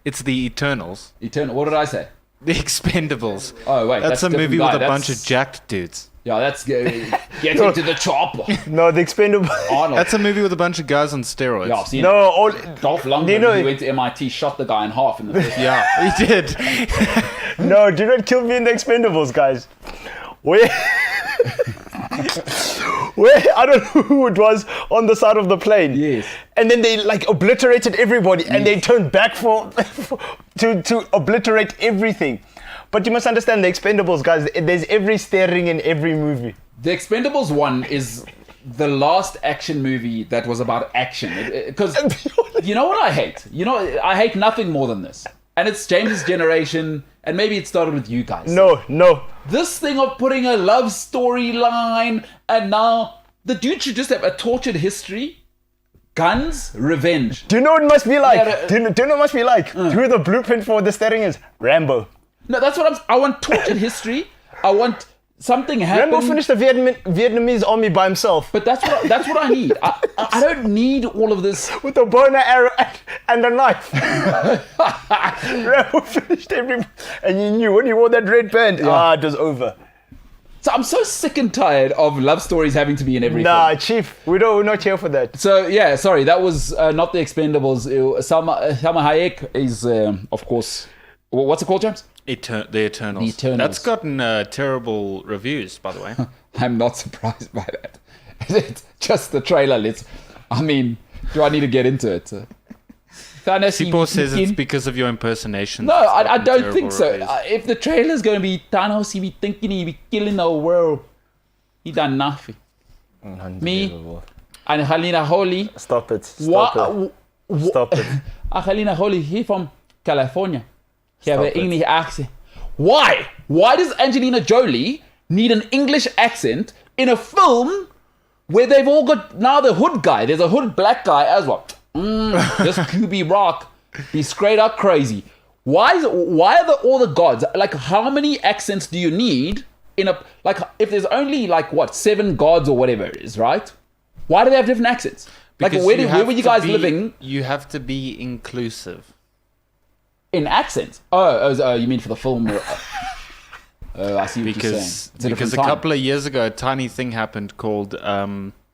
It's the Eternals. What did I say? The Expendables. Oh, wait. That's a movie with a bunch of jacked dudes. Yeah, that's getting to the chopper. No, the Expendables. Arnold. That's a movie with a bunch of guys on steroids. Yeah, I've seen No, it. Dolph Lundgren, he went to MIT, shot the guy in half in the first. Yeah, he did. No, do not kill me in the Expendables, guys. Where I don't know who it was on the side of the plane. Yes. And then they obliterated everybody, and they turned back to obliterate everything. But you must understand the Expendables, guys. There's every staring in every movie. The Expendables 1 is the last action movie that was about action. Because you know what I hate? I hate nothing more than this. And it's James's generation, and maybe it started with you guys. No. This thing of putting a love storyline, and now the dude should just have a tortured history, guns, revenge. Do you know what it must be like? Yeah, do you know what it must be like? Do you know the blueprint for the staring is? Rambo. No, that's what I want tortured history. I want something happen. Rambo finished the Vietnamese army by himself. But that's what I need. I don't need all of this. With a bow and an arrow and a knife. Rambo finished and you knew when he wore that red band, it was over. So I'm so sick and tired of love stories having to be in everything. Nah, Chief, we're not here for that. So yeah, sorry, that was not the Expendables. Salma Hayek is, of course, what's it called, James? The Eternals. The Eternals. That's gotten terrible reviews, by the way. I'm not surprised by that. It's just the trailer. Do I need to get into it? People says it's because of your impersonation. No, I don't think so. Reviews. If the trailer's going to be Thanos, he be thinking he be killing the world. He done nothing. Me and Helena Holly. Stop it. Stop it. Helena Holly, he from California. He have an English accent. Why? Why does Angelina Jolie need an English accent in a film where they've all got now the hood guy? There's a hood black guy as well. This QB Rock, he's straight up crazy. Why are all the gods, how many accents do you need in a, if there's only 7 gods or whatever it is, right? Why do they have different accents? Because where were you guys living? You have to be inclusive. In accents? Oh, you mean for the film? I see what you're saying. Because a couple of years ago, a tiny thing happened called...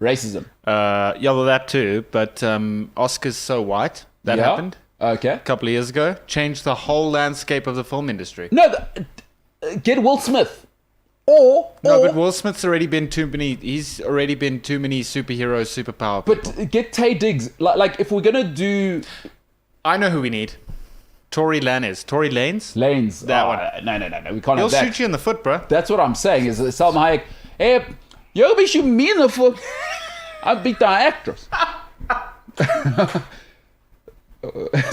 racism. That too. But Oscars So White, that happened. Okay. A couple of years ago. Changed the whole landscape of the film industry. No, get Will Smith. But Will Smith's already been too many... He's already been too many superheroes, superpower people. But get Tay Diggs. If we're going to do... I know who we need. Tory Lanez. Tory Lanez? Lanes. That one. No. We can't He'll have that. shoot you in the foot, bro. That's what I'm saying. Is Salma Hayek, hey, you'll be shooting me in the foot. I'll beat the actress.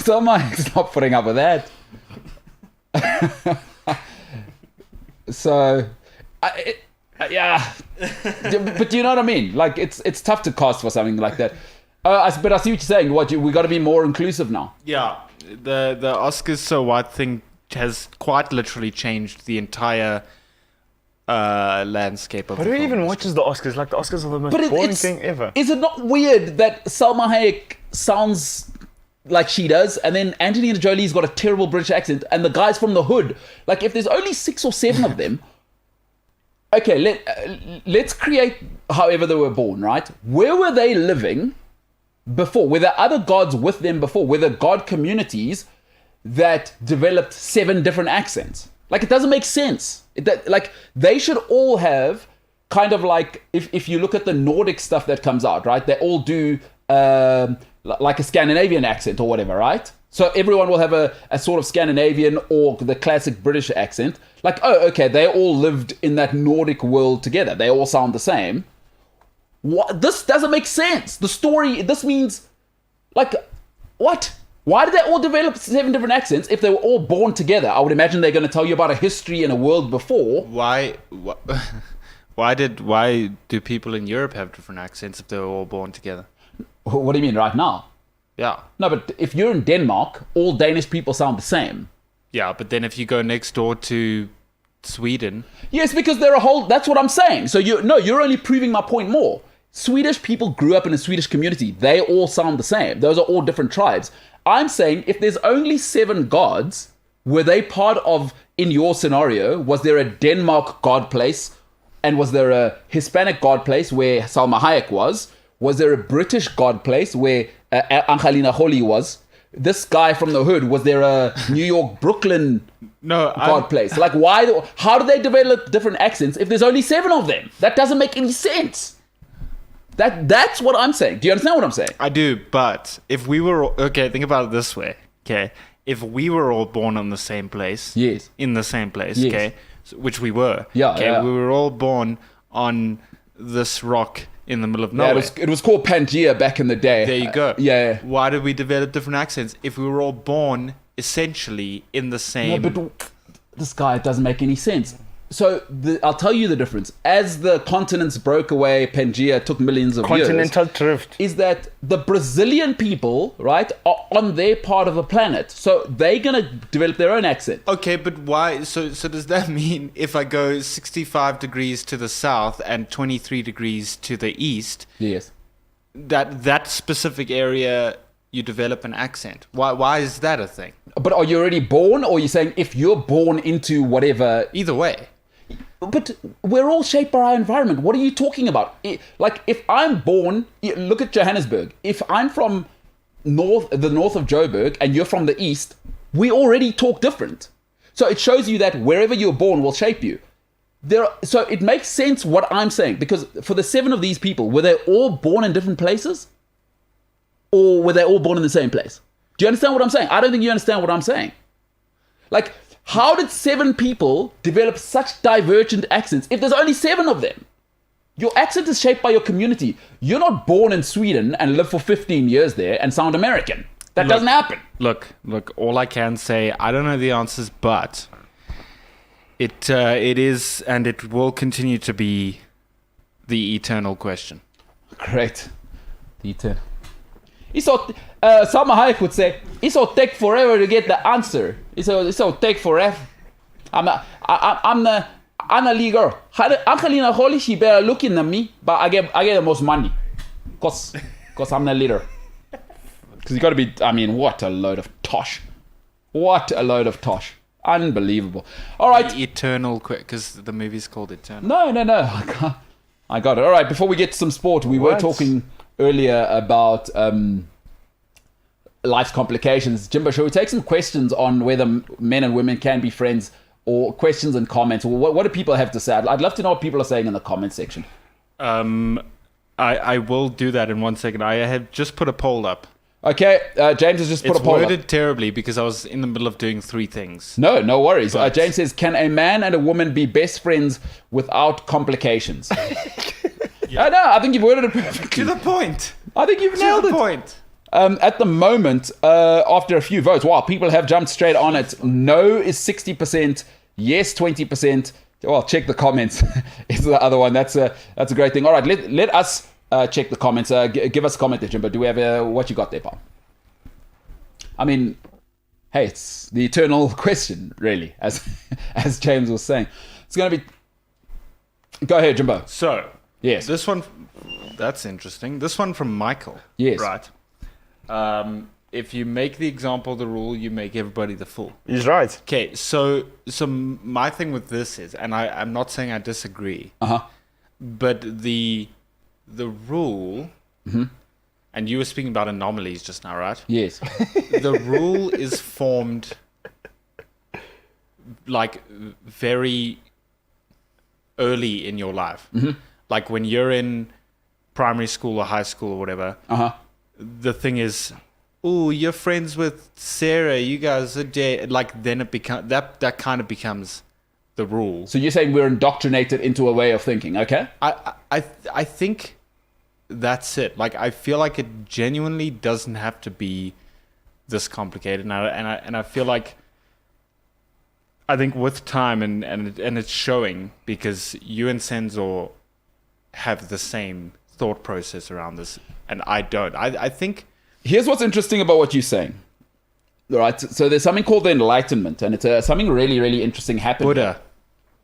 Salma Hayek's not putting up with that. So, yeah. But do you know what I mean? It's tough to cast for something like that. But I see what you're saying. We got to be more inclusive now. Yeah. The Oscars So White thing has quite literally changed the entire landscape of But who even watches the Oscars? The Oscars are the most boring thing ever. Is it not weird that Salma Hayek sounds like she does, and then Angelina Jolie's got a terrible British accent, and the guy's from the hood? If there's only 6 or 7 of them, okay, let's create however they were born, right? Where were they living before? Were there other gods with them before? Were there god communities that developed 7 different accents? Like, it doesn't make sense. Like, they should all have kind of like, if you look at the Nordic stuff that comes out, right? They all do like a Scandinavian accent or whatever, right? So everyone will have a sort of Scandinavian or the classic British accent. Like, oh, okay, they all lived in that Nordic world together. They all sound the same. What? This doesn't make sense. The story, this means, like, what? Why did they all develop 7 different accents if they were all born together? I would imagine they're going to tell you about a history and a world before. Why do people in Europe have different accents if they were all born together? What do you mean, right now? Yeah. No, but if you're in Denmark, all Danish people sound the same. Yeah, but then if you go next door to Sweden... Yes, because they're a whole... That's what I'm saying. So you're only proving my point more. Swedish people grew up in a Swedish community. They all sound the same. Those are all different tribes. I'm saying if there's only 7 gods, were they part of, in your scenario, was there a Denmark god place? And was there a Hispanic god place where Salma Hayek was? Was there a British god place where Angelina Jolie was? This guy from the hood, was there a New York, Brooklyn god place? Like, why? How do they develop different accents if there's only 7 of them? That doesn't make any sense. That's what I'm saying. Do you understand what I'm saying? I do, but if we were... Okay, think about it this way, okay? If we were all born in the same place... Yes. In the same place, Yes. okay? Which we were. Yeah, okay? yeah. We were all born on this rock in the middle of nowhere. Yeah, it was called Pangea back in the day. There you go. Yeah. Why did we develop different accents if we were all born essentially in the same... No, but this guy, it doesn't make any sense. So I'll tell you the difference. As the continents broke away, Pangea took millions of Continental years. drift. Is that the Brazilian people, right, are on their part of the planet. So they're going to develop their own accent. Okay, but why? So does that mean if I go 65 degrees to the south and 23 degrees to the east, Yes. that specific area you develop an accent? Why is that a thing? But are you already born, or are you saying if you're born into whatever... Either way. But we're all shaped by our environment. What are you talking about? Like, if I'm born... Look at Johannesburg. If I'm from the north of Joburg and you're from the east, we already talk different. So it shows you that wherever you're born will shape you. So it makes sense what I'm saying, because for the 7 of these people, were they all born in different places? Or were they all born in the same place? Do you understand what I'm saying? I don't think you understand what I'm saying. Like, how did 7 people develop such divergent accents if there's only 7 of them? Your accent is shaped by your community. You're not born in Sweden and live for 15 years there and sound American. That doesn't happen. Look, all I can say, I don't know the answers, but it is and it will continue to be the eternal question. Great. The eternal. Salma Hayek would say, it'll take forever to get the answer. It'll take forever. I'm a league girl. Angelina Jolie, she better looking at me, but I get the most money. Cause I'm the leader. Because you got to be, I mean, what a load of tosh. What a load of tosh. Unbelievable. All right. The eternal, because the movie's called Eternal. No. I got it. All right, before we get to some sport, we were talking earlier about life's complications. Jimbo, shall we take some questions on whether men and women can be friends, or questions and comments? Or what do people have to say? I'd love to know what people are saying in the comment section. I will do that in 1 second. I have just put a poll up. Okay, James has just put a poll up. It's worded terribly because I was in the middle of doing 3 things. No worries. James says, can a man and a woman be best friends without complications? No, I think you've worded it perfectly. To the point. I think you've nailed it. To the point. At the moment, after a few votes, wow, people have jumped straight on it. No is 60%, yes 20%. Well, check the comments. Is the other one. That's a great thing. All right, let us check the comments. Give us a comment there, Jimbo. Do we have what you got there, pal? I mean, hey, it's the eternal question, really, as James was saying. It's going to be... Go ahead, Jimbo. So, yes. This one, that's interesting. This one from Michael. Yes. Right. If you make the example the rule, you make everybody the fool. He's right. Okay, so my thing with this is, and I'm not saying I disagree, Uh-huh. but the rule and you were speaking about anomalies just now, right? Yes. The rule is formed like very early in your life. Like when you're in primary school or high school or whatever, the thing is, oh, you're friends with Sarah, you guys are like then it becomes that kind of becomes the rule. So you're saying we're indoctrinated into a way of thinking, okay? I think that's it. Like I feel like it genuinely doesn't have to be this complicated, and I feel like I think with time and it's showing, because you and Senzor have the same thought process around this, and I don't. I think Here's what's interesting about what you're saying. All right, so there's something called the Enlightenment, and it's something really, really interesting happened. Buddha.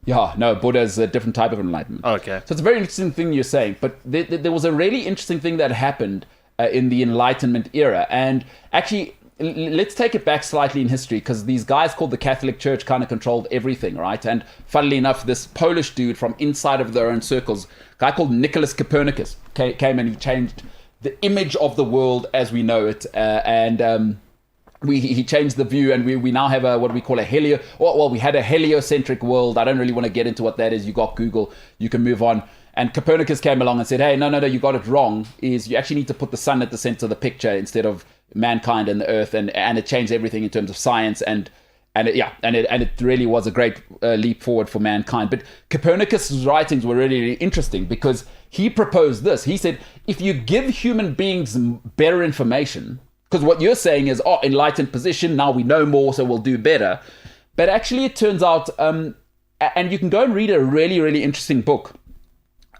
Yeah, no, Buddha is a different type of enlightenment. Okay. So it's a very interesting thing you're saying, but there was a really interesting thing that happened in the Enlightenment era. And actually, let's take it back slightly in history, because these guys called the Catholic Church kind of controlled everything, right? And funnily enough, this Polish dude from inside of their own circles, a guy called Nicholas Copernicus, came and he changed the image of the world as we know it. He changed the view, and we now have what we call we had a heliocentric world. I don't really want to get into what that is. You got Google, you can move on. And Copernicus came along and said, hey, no, you got it wrong. Is you actually need to put the sun at the center of the picture instead of mankind and the earth, and it changed everything in terms of science, and it really was a great leap forward for mankind. But Copernicus' writings were really, really interesting, because he proposed this. He said, if you give human beings better information, because what you're saying is, enlightened position, now we know more, so we'll do better. But actually it turns out, and you can go and read a really, really interesting book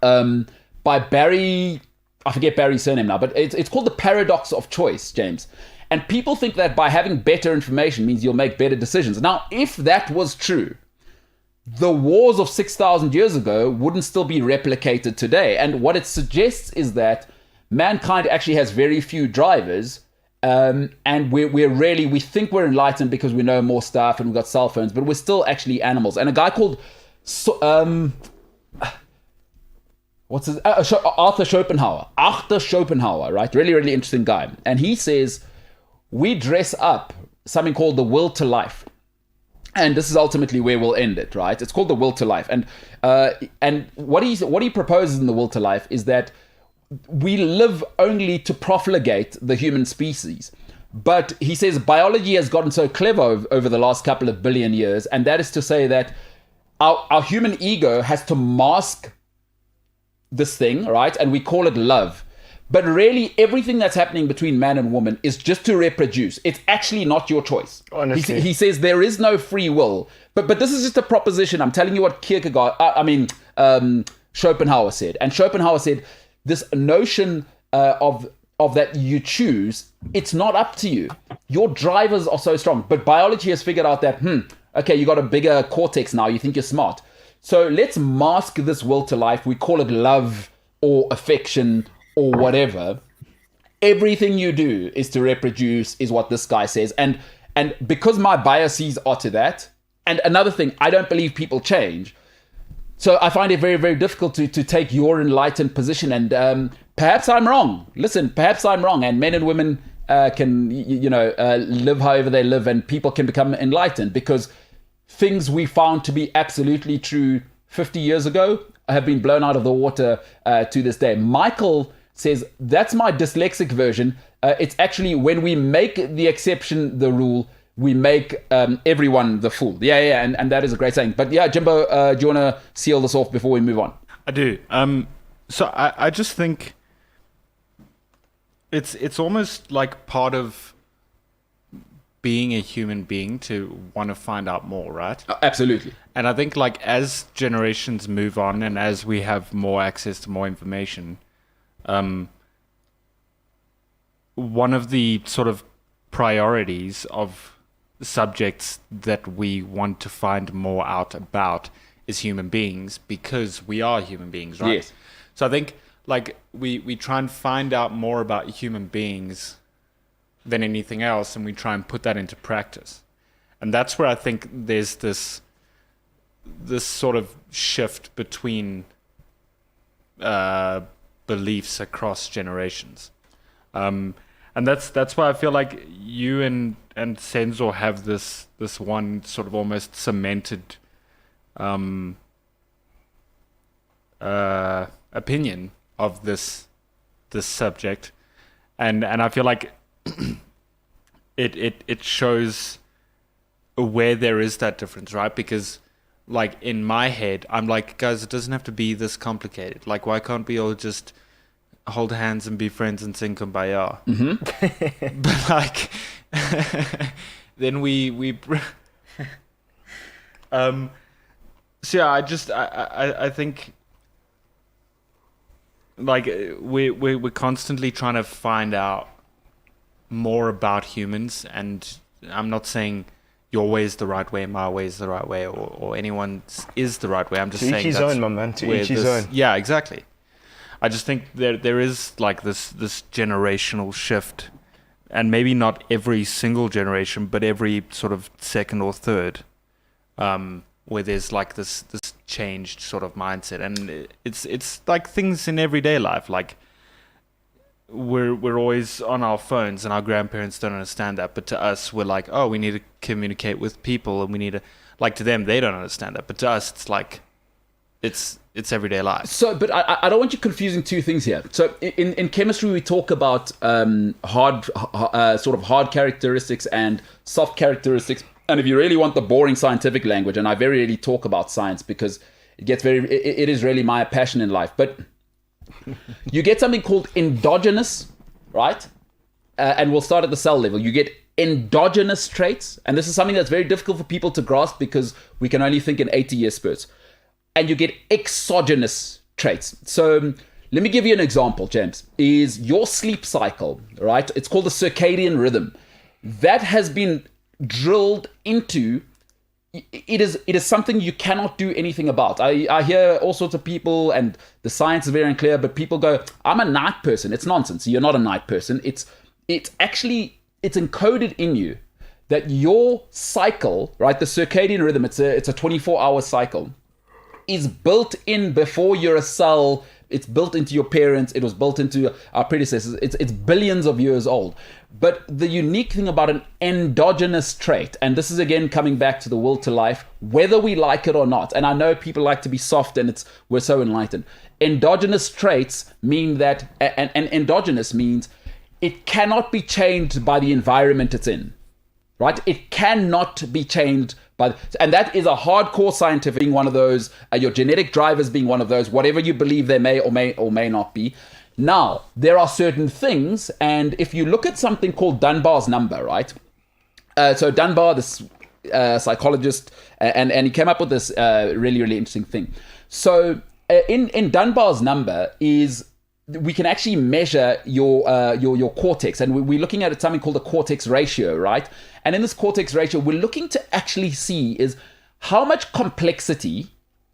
by Barry, I forget Barry's surname now, but it's called The Paradox of Choice, James. And people think that by having better information means you'll make better decisions. Now, if that was true, the wars of 6,000 years ago wouldn't still be replicated today. And what it suggests is that mankind actually has very few drivers. And we think we're enlightened because we know more stuff and we've got cell phones, but we're still actually animals. And a guy called Arthur Schopenhauer, right? Really, really interesting guy. And he says we dress up something called the will to life. And this is ultimately where we'll end it, right? It's called the will to life. And what he proposes in the will to life is that we live only to profligate the human species. But he says biology has gotten so clever over the last couple of billion years, and that is to say that our human ego has to mask this thing, right? And we call it love. But really, everything that's happening between man and woman is just to reproduce. It's actually not your choice. Honestly. He says there is no free will. But this is just a proposition. I'm telling you what Schopenhauer said. And Schopenhauer said, this notion of that you choose, it's not up to you. Your drivers are so strong. But biology has figured out that, okay, you got a bigger cortex now. You think you're smart. So let's mask this will to life. We call it love or affection or whatever. Everything you do is to reproduce, is what this guy says. And because my biases are to that, and another thing, I don't believe people change. So I find it very, very difficult to take your enlightened position. And perhaps I'm wrong. Listen, perhaps I'm wrong. And men and women can, live however they live, and people can become enlightened, because things we found to be absolutely true 50 years ago have been blown out of the water to this day. Michael says, that's my dyslexic version. It's actually when we make the exception the rule, we make everyone the fool. Yeah, and that is a great saying. But yeah, Jimbo, do you want to seal this off before we move on? I do. So I just think it's almost like part of being a human being to want to find out more, right? Absolutely. And I think like as generations move on and as we have more access to more information, one of the sort of priorities of subjects that we want to find more out about is human beings, because we are human beings, right? Yes. So I think like we try and find out more about human beings than anything else, and we try and put that into practice. And that's where I think there's this sort of shift between beliefs across generations. And that's why I feel like you and Senzo have this one sort of almost cemented opinion of this subject, and I feel like it shows where there is that difference, right? Because like in my head, I'm like, guys, it doesn't have to be this complicated. Like, why can't we all just hold hands and be friends and sing Kumbaya? Mm-hmm. But like, then we so yeah, I think like we're constantly trying to find out more about humans, and I'm not saying your way is the right way, my way is the right way, or anyone's is the right way. I'm just saying to each his own, my man. To each his own. Yeah, exactly. I just think there is like this generational shift, and maybe not every single generation, but every sort of second or third, where there's like this changed sort of mindset, and it's like things in everyday life. Like we're always on our phones, and our grandparents don't understand that, but to us, we're like, oh, we need to communicate with people, and we need to, like, to them, they don't understand that, but to us, it's like it's everyday life. So, but I don't want you confusing two things here. So, in chemistry, we talk about hard characteristics and soft characteristics. And if you really want the boring scientific language, and I very rarely talk about science because it is really my passion in life. But you get something called endogenous, right? And we'll start at the cell level. You get endogenous traits, and this is something that's very difficult for people to grasp because we can only think in 80-year spurts. And you get exogenous traits. So let me give you an example, James. Is your sleep cycle, right? It's called the circadian rhythm. That has been drilled into, it is something you cannot do anything about. I hear all sorts of people, and the science is very unclear, but people go, I'm a night person. It's nonsense. You're not a night person. It's encoded in you that your cycle, right? The circadian rhythm, it's a 24-hour cycle, is built in before you're a cell. It's built into your parents. It was built into our predecessors. It's billions of years old. But the unique thing about an endogenous trait, and this is again coming back to the will to life, whether we like it or not, and I know people like to be soft and we're so enlightened. Endogenous traits mean that, and endogenous means it cannot be changed by the environment it's in, right? It cannot be changed and that is a hardcore scientific, being one of those, your genetic drivers being one of those, whatever you believe they may or may not be. Now, there are certain things, and if you look at something called Dunbar's number, right? So Dunbar, this psychologist, and he came up with this really, really interesting thing. So in Dunbar's number we can actually measure your cortex, and we're looking at something called the cortex ratio, right? And in this cortex ratio, we're looking to actually see is how much complexity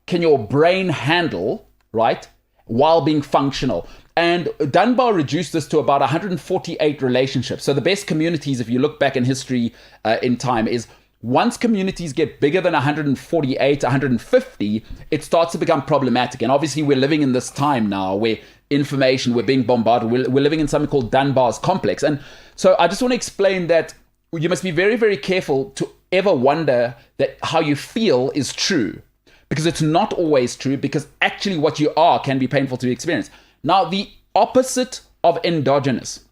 can your brain handle, right, while being functional. And Dunbar reduced this to about 148 relationships. So the best communities, if you look back in history in time, is once communities get bigger than 148, 150, it starts to become problematic. And obviously we're living in this time now where we're being bombarded. We're living in something called Dunbar's complex. And so I just want to explain that you must be very, very careful to ever wonder that how you feel is true, because it's not always true, because actually what you are can be painful to experience. Now, the opposite of endogenous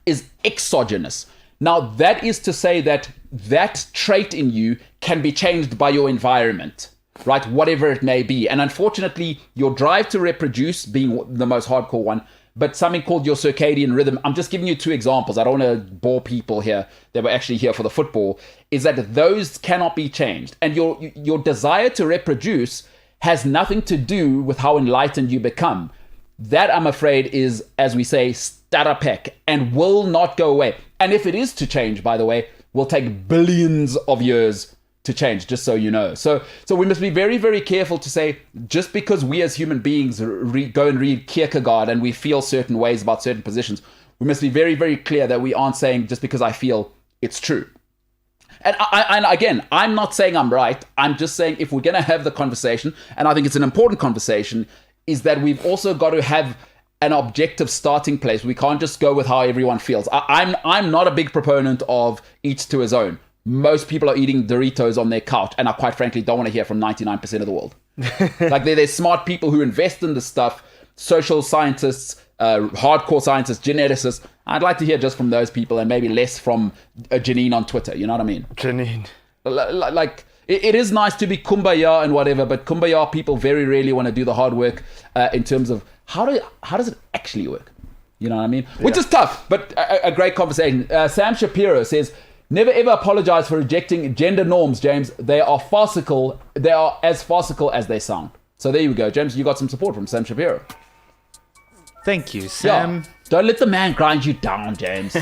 is exogenous. Now, that is to say that trait in you can be changed by your environment, right? Whatever it may be. And unfortunately, your drive to reproduce being the most hardcore one, but something called your circadian rhythm. I'm just giving you two examples. I don't want to bore people here that were actually here for the football, is that those cannot be changed. And your desire to reproduce has nothing to do with how enlightened you become. That, I'm afraid, is, as we say, starapek, and will not go away. And if it is to change, by the way, will take billions of years to change, just so you know. So we must be very, very careful to say, just because we as human beings go and read Kierkegaard and we feel certain ways about certain positions, we must be very, very clear that we aren't saying just because I feel it's true. And again, I'm not saying I'm right. I'm just saying if we're going to have the conversation, and I think it's an important conversation, is that we've also got to have an objective starting place. We can't just go with how everyone feels. I'm not a big proponent of each to his own. Most people are eating Doritos on their couch, and I quite frankly don't want to hear from 99% of the world. Like there's smart people who invest in this stuff, social scientists, hardcore scientists, geneticists. I'd like to hear just from those people and maybe less from Janine on Twitter. You know what I mean? Janine. Like it is nice to be kumbaya and whatever, but kumbaya people very rarely want to do the hard work in terms of how does it actually work? You know what I mean? Which is tough, but a great conversation. Sam Shapiro says, never ever apologize for rejecting gender norms, James. They are farcical. They are as farcical as they sound. So there you go, James. You got some support from Sam Shapiro. Thank you, Sam. Yeah. Don't let the man grind you down, James.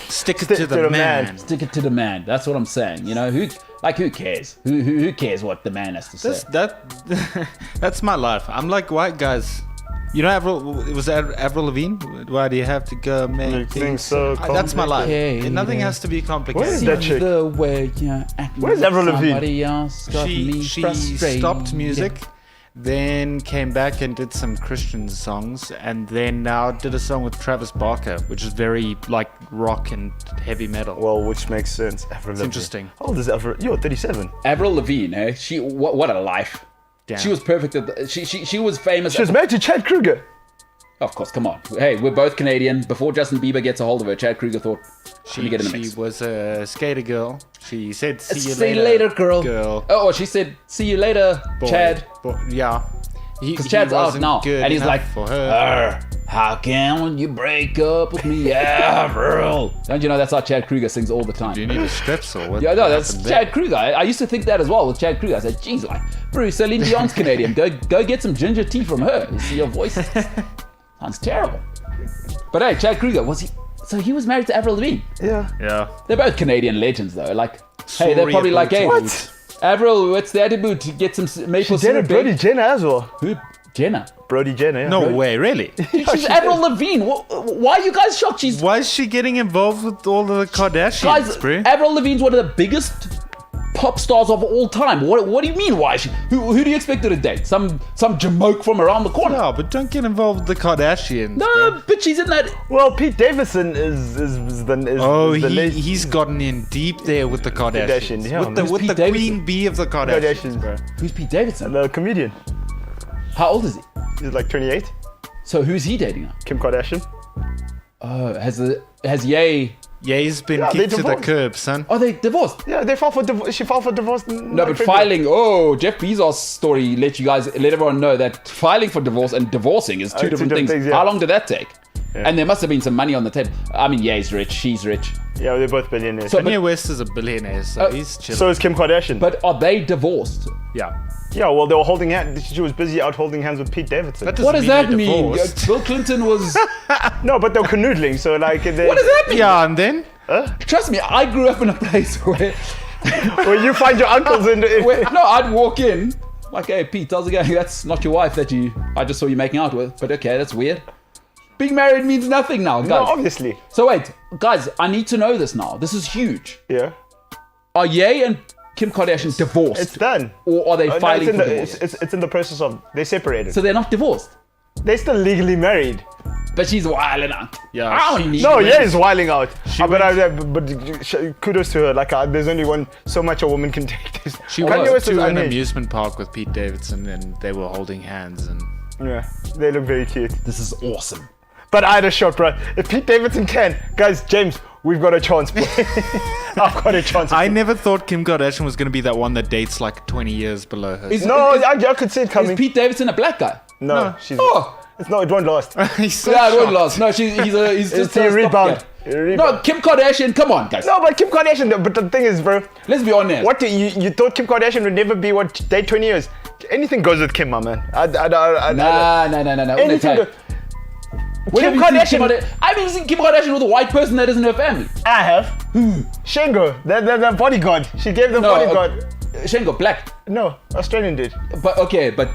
Stick it to the man. Stick it to the man. That's what I'm saying. You know, who cares? Who cares what the man has to say? That's my life. I'm like white guys. You know, Avril Lavigne? Why do you have to go make things so That's my life. Okay, Nothing has to be complicated. Where is that chick? The way you're acting Where's Avril Lavigne? somebody else got me She frustrated. stopped music, then came back and did some Christian songs, and then now did a song with Travis Barker, which is very like rock and heavy metal. Well, which makes sense. Avril Lavigne. Interesting. How old is Avril? You're 37. Avril Lavigne, eh? What a life. Damn. She was perfect. She was famous. She was married to Chad Kruger. Of course, come on. Hey, we're both Canadian. Before Justin Bieber gets a hold of her, Chad Kruger thought, let me get in the mix. She was a skater girl. She said, see See you later, girl. Girl. Oh, she said, see you later, Boy. Chad. Yeah. Because Chad's out wasn't now. good And he's enough like, for her. how can you break up with me, Avril? Don't you know that's how Chad Kruger sings all the time? Do you need a strips or what? Yeah, no, that's happened there? Chad Kruger. I used to think that as well with Chad Kruger. I said, geez, like, Bruce, Celine Dion's Canadian. Go get some ginger tea from her. You see, your voice sounds terrible. But hey, Chad Kruger, so he was married to Avril Lavigne. Yeah. Yeah. They're both Canadian legends, though. Like, hey, they're Sorry probably like, about hey, What? Avril, what's the attitude to get some maple She dated syrup? Brody babe? Jenner as well. Who? Jenna. Brody Jenner, yeah. No way, really? She's Avril Lavigne. Why are you guys shocked? She's Why is she getting involved with all the Kardashians, guys. bro? Avril Lavigne's one of the biggest pop stars of all time. What do you mean? Why is she? Who do you expect her to date? Some jamoke from around the corner? No, but don't get involved with the Kardashians. No, bro. but she's in that. Well, Pete Davidson is Oh, the late he's gotten in deep there with the Kardashians. Kardashian, yeah, with the, man. with Pete the Davidson? queen bee of the Kardashians, Kardashians. bro. Who's Pete Davidson? the comedian. How old is he? He's like 28. So who's he dating now? Kim Kardashian. Has Ye? Ye's been Yeah, kicked they to the divorced. curb, son. Are they divorced? Yeah, they filed for divorce. She filed for divorce. No, but filing. Oh, Jeff Bezos' story let everyone know that filing for divorce and divorcing is two different things. yeah. How long did that take? And there must have been some money on the table. I mean, Ye's rich, she's rich. Yeah, they're both billionaires. So- Kanye West is a billionaire, so he's chilling. So is Kim Kardashian. But are they divorced? yeah. yeah, well, they were holding hands. She was busy out holding hands with Pete Davidson. That What does that they're mean? divorced. Bill Clinton was. No, but they were canoodling. So like, What does that mean? Yeah, and then? Trust me, I grew up in a place where Well, you find your uncles in. no, I'd walk in like, hey, Pete, how's it going? That's not your wife that I just saw you making out with. But okay, that's weird. Being married means nothing now, guys. No, obviously. So wait, guys, I need to know this now. This is huge. Yeah, Are Ye and Kim Kardashian divorced? it's done. Or are they No, filing it's in for the, divorce? it's in the process of they separated. So they're not divorced. They're still legally married. But she's wilding out. Yeah, I don't need No, women. yeah, he's wilding out. But kudos to her. Like, there's only so much a woman can take. This. She Kanye went West is to an unhinged. amusement park with Pete Davidson, and they were holding hands, and Yeah, they look very cute. This is awesome. But I had a shot, bro. If Pete Davidson can, guys, James, we've got a chance, bro. I've got a chance. I never thought Kim Kardashian was going to be that one that dates like 20 years below her. No, I could see it Is coming. Pete Davidson a black guy? No, she's. Oh, No, it won't last. He's so yeah, it won't shocked. last. No, he's just a a rebound. stopgap. A rebound. No, Kim Kardashian, come on, guys. No, but Kim Kardashian. But the thing is, bro, Let's be honest. what you thought Kim Kardashian would never be what date 20 years? Anything goes with Kim, my man. No. Anything. When Kim have you seen Kardashian. I haven't seen Kim Kardashian with a white person that isn't her family. I have. Shengo, the bodyguard. She gave the No, bodyguard. Shengo, black. No, Australian did. But okay, but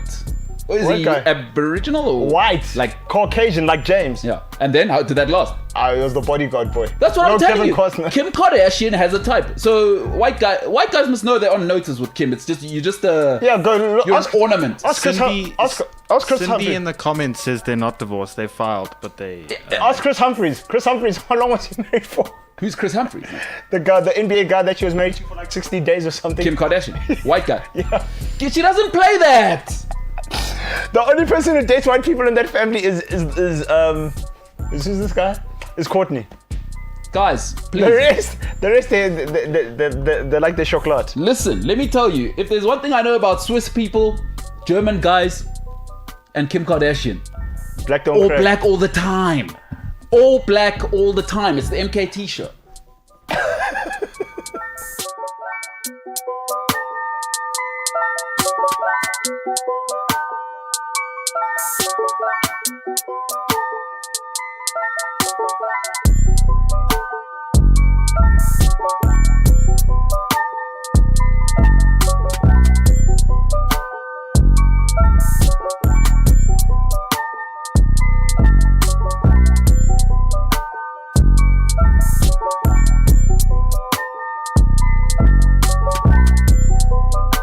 is White he guy. Aboriginal or White, Like, Caucasian, like James. yeah. And then how did that last? It was the bodyguard boy. That's what I'm telling you. Kevin Costner. Kim Kardashian has a type. So white guys must know they're on notice with Kim. It's just Yeah, go look. you're an ornament. Ask Chris. Cindy- Ask Ask Chris Cindy Humphries. in the comments says they're not divorced. They filed, but they. Ask Chris Humphries. Chris Humphries, how long was he married for? Who's Chris Humphries? The guy, the NBA guy that she was married to for like 60 days or something. Kim Kardashian. White guy. Yeah. She doesn't play that. The only person who dates white people in that family is who's this guy? Is Courtney. Guys, please. The rest, they like the chocolate. Listen, let me tell you, if there's one thing I know about Swiss people, German guys, and Kim Kardashian, Black don't all crack. black all the time. All black all the time. It's the MKT Show.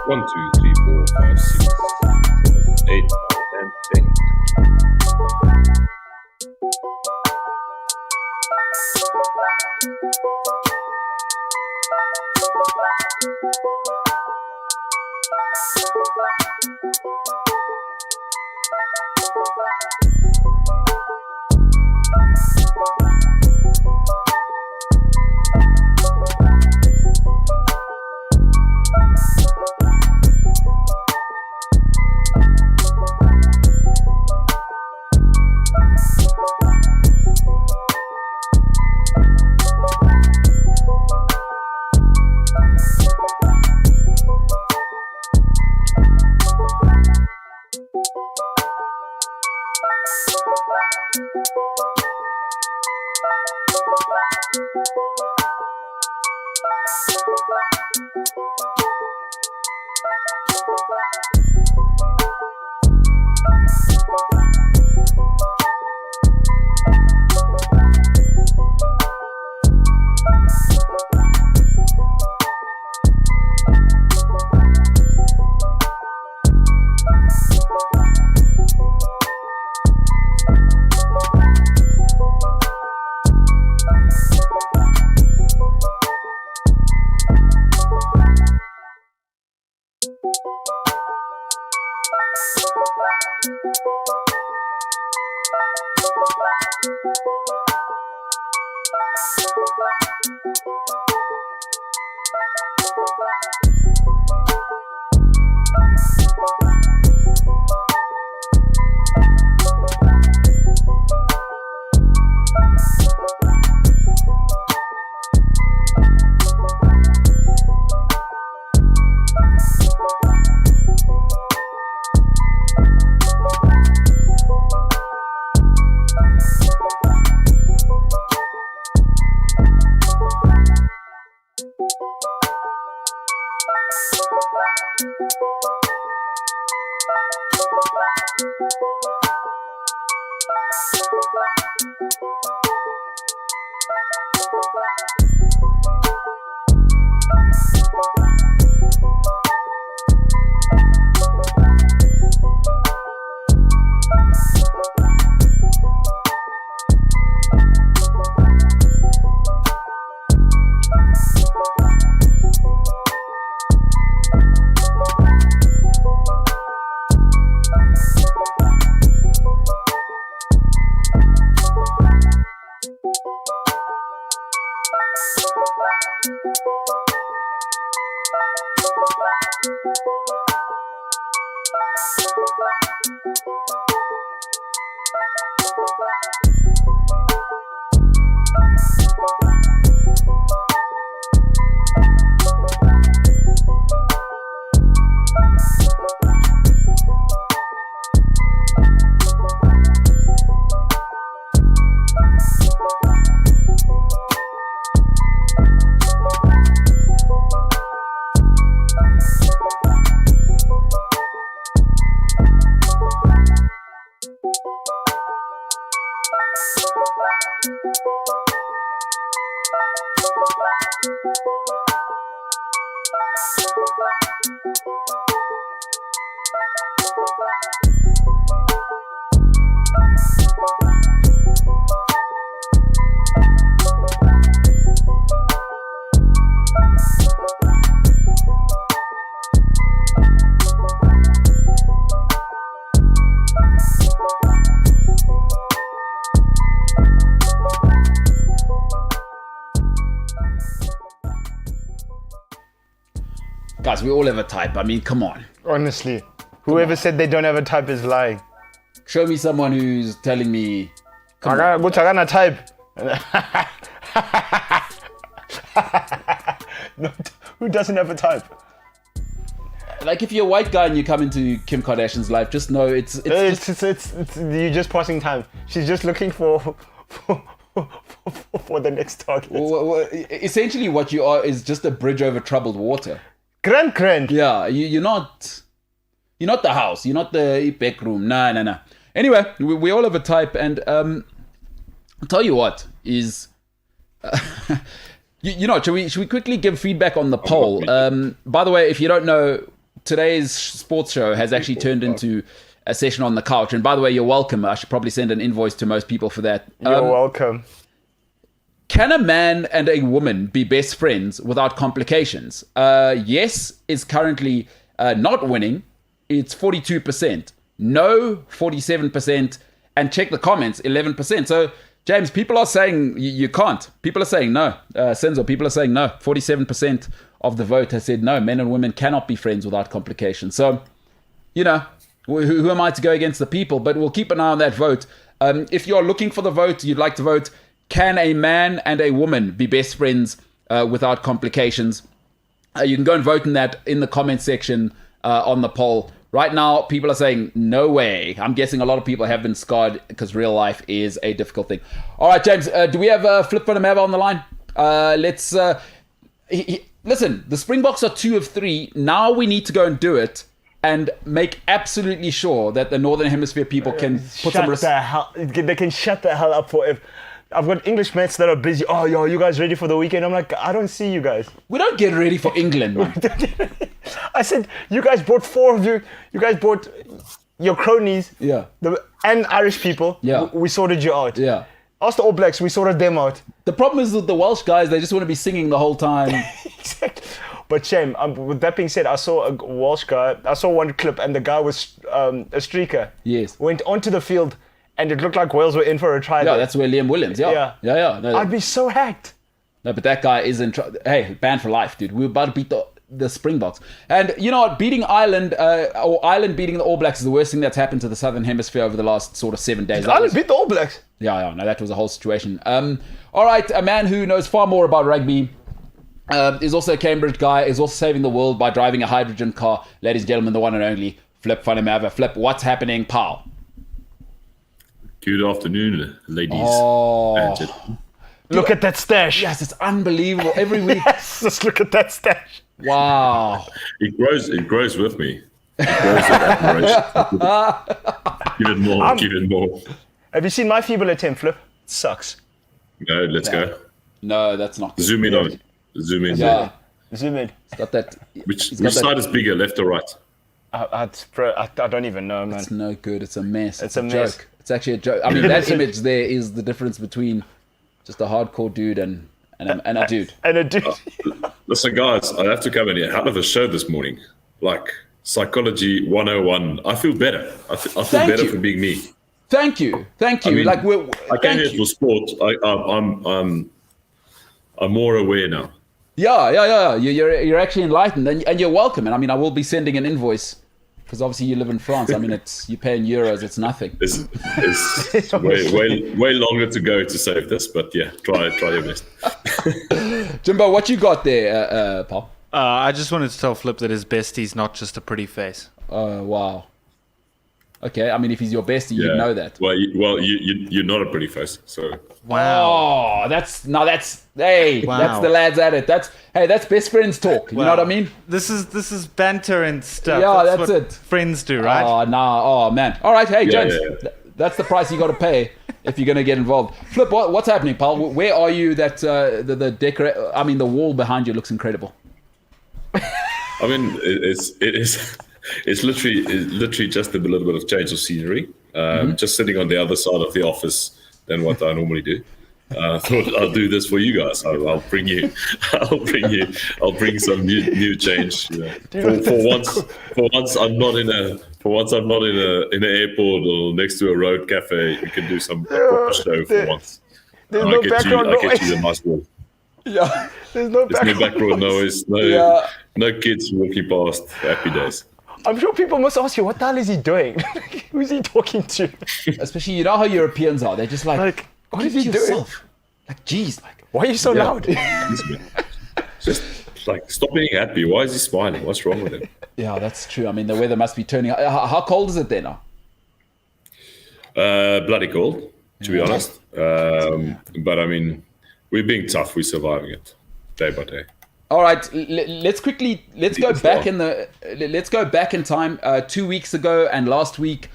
One, two, three, four, five, six, seven, 8, 9, 10, 10. Guys, we all have a type. I mean, come on. Honestly, whoever said they don't have a type is lying. Show me someone who's telling me. Come I on. got a type. No, who doesn't have a type? Like, if you're a white guy and you come into Kim Kardashian's life, just know it's You're just passing time. She's just looking for the next target. essentially what you are is just a bridge over troubled water. Grand. Yeah, you're not the house. You're not the back room. No. Anyway, we all have a type, and I'll tell you what is, should we quickly give feedback on the poll? By the way, if you don't know, today's sports show has actually turned into a session on the couch. And by the way, you're welcome. I should probably send an invoice to most people for that. You're welcome. Can a man and a woman be best friends without complications? Yes is currently not winning. It's 42%. No, 47%. And check the comments, 11%. So, James, people are saying you can't. People are saying no. Senzo, people are saying no. 47% of the vote has said no. Men and women cannot be friends without complications. So, who am I to go against the people? But we'll keep an eye on that vote. If you're looking for the vote, you'd like to vote, can a man and a woman be best friends without complications? You can go and vote in that in the comment section on the poll. Right now, people are saying, no way. I'm guessing a lot of people have been scarred because real life is a difficult thing. All right, James, do we have Flip for the Mava on the line? Let's... listen, the Springboks are 2 of 3. Now we need to go and do it and make absolutely sure that the Northern Hemisphere people can put some... They can shut the hell up for if... I've got English mates that are busy. Oh, yo, you guys ready for the weekend? I'm like, I don't see you guys. We don't get ready for England, man. I said, you guys brought 4 of you. You guys brought your cronies. Yeah. And Irish people. Yeah. We sorted you out. Yeah. Us the All Blacks, we sorted them out. The problem is with the Welsh guys, they just want to be singing the whole time. Exactly. But shame, with that being said, I saw a Welsh guy. I saw one clip and the guy was a streaker. Yes. Went onto the field and it looked like Wales were in for a try. Yeah, that's where Liam Williams. Yeah. No, I'd be so hacked. No, but that guy is in trouble. Hey, banned for life, dude. We're about to beat the Springboks. And you know what? Beating Ireland, or Ireland beating the All Blacks is the worst thing that's happened to the Southern Hemisphere over the last sort of 7 days. Ireland beat the All Blacks? Yeah, no, that was a whole situation. All right, a man who knows far more about rugby, is also a Cambridge guy, is also saving the world by driving a hydrogen car. Ladies and gentlemen, the one and only Flip Funimava. Flip, what's happening, pal? Good afternoon, ladies. Oh. Look at that stash. Yes, it's unbelievable. Every week. Yes, just look at that stash. Wow. It grows with me. It grows with admiration. Give it more. Have you seen my feeble attempt, Flip? It sucks. No, let's go. No, that's not good. Zoom in on it. Zoom in. Yeah. Zoom in. It's got that. Which side is bigger, left or right? I don't even know, man. It's no good. It's a mess. It's a mess. Joke. It's actually a joke. I mean, that image there is the difference between just a hardcore dude and a dude. And a dude. Listen, guys, I have to come in here. Hell of a show this morning. Like, Psychology 101. I feel better. I feel better for being me. Thank you. I mean, like I came here for sport. I'm more aware now. Yeah. You're actually enlightened, and you're welcome. And I mean, I will be sending an invoice because obviously you live in France. I mean, you pay in euros. It's nothing. It's way longer to go to save this, but yeah, try your best. Jimbo, what you got there, Paul? I just wanted to tell Flip that his bestie's not just a pretty face. Oh, wow. Okay, I mean, if he's your bestie, you'd know that. Well, you're not a pretty face, so. Wow. Oh, that's the lads at it. That's best friends talk. You know what I mean? This is banter and stuff. Yeah, that's what it. Friends do, right? Oh, nah. Oh, man. All right, hey, James. Yeah. That's the price you got to pay if you're going to get involved. Flip, what's happening, pal? Where are you? That the wall behind you looks incredible. I mean, it's literally just a little bit of change of scenery. just sitting on the other side of the office than what I normally do. I thought I'll do this for you guys. I'll bring some new change. You know. For once, I'm not in an airport or next to a road cafe. We can do some proper show for once. There's no background noise. I get you the nice one. Yeah, there's no background noise. No kids walking past. Happy days. I'm sure people must ask you, what the hell is he doing? Who's he talking to? Especially, you know how Europeans are. They're just like what is he doing? Like, geez, like, why are you so loud? Just like, stop being happy. Why is he smiling? What's wrong with him? Yeah, that's true. I mean, the weather must be turning. How cold is it there now? Bloody cold, to be honest. But I mean, we're being tough. We're surviving it day by day. All right, let's go back in time. 2 weeks ago and last week,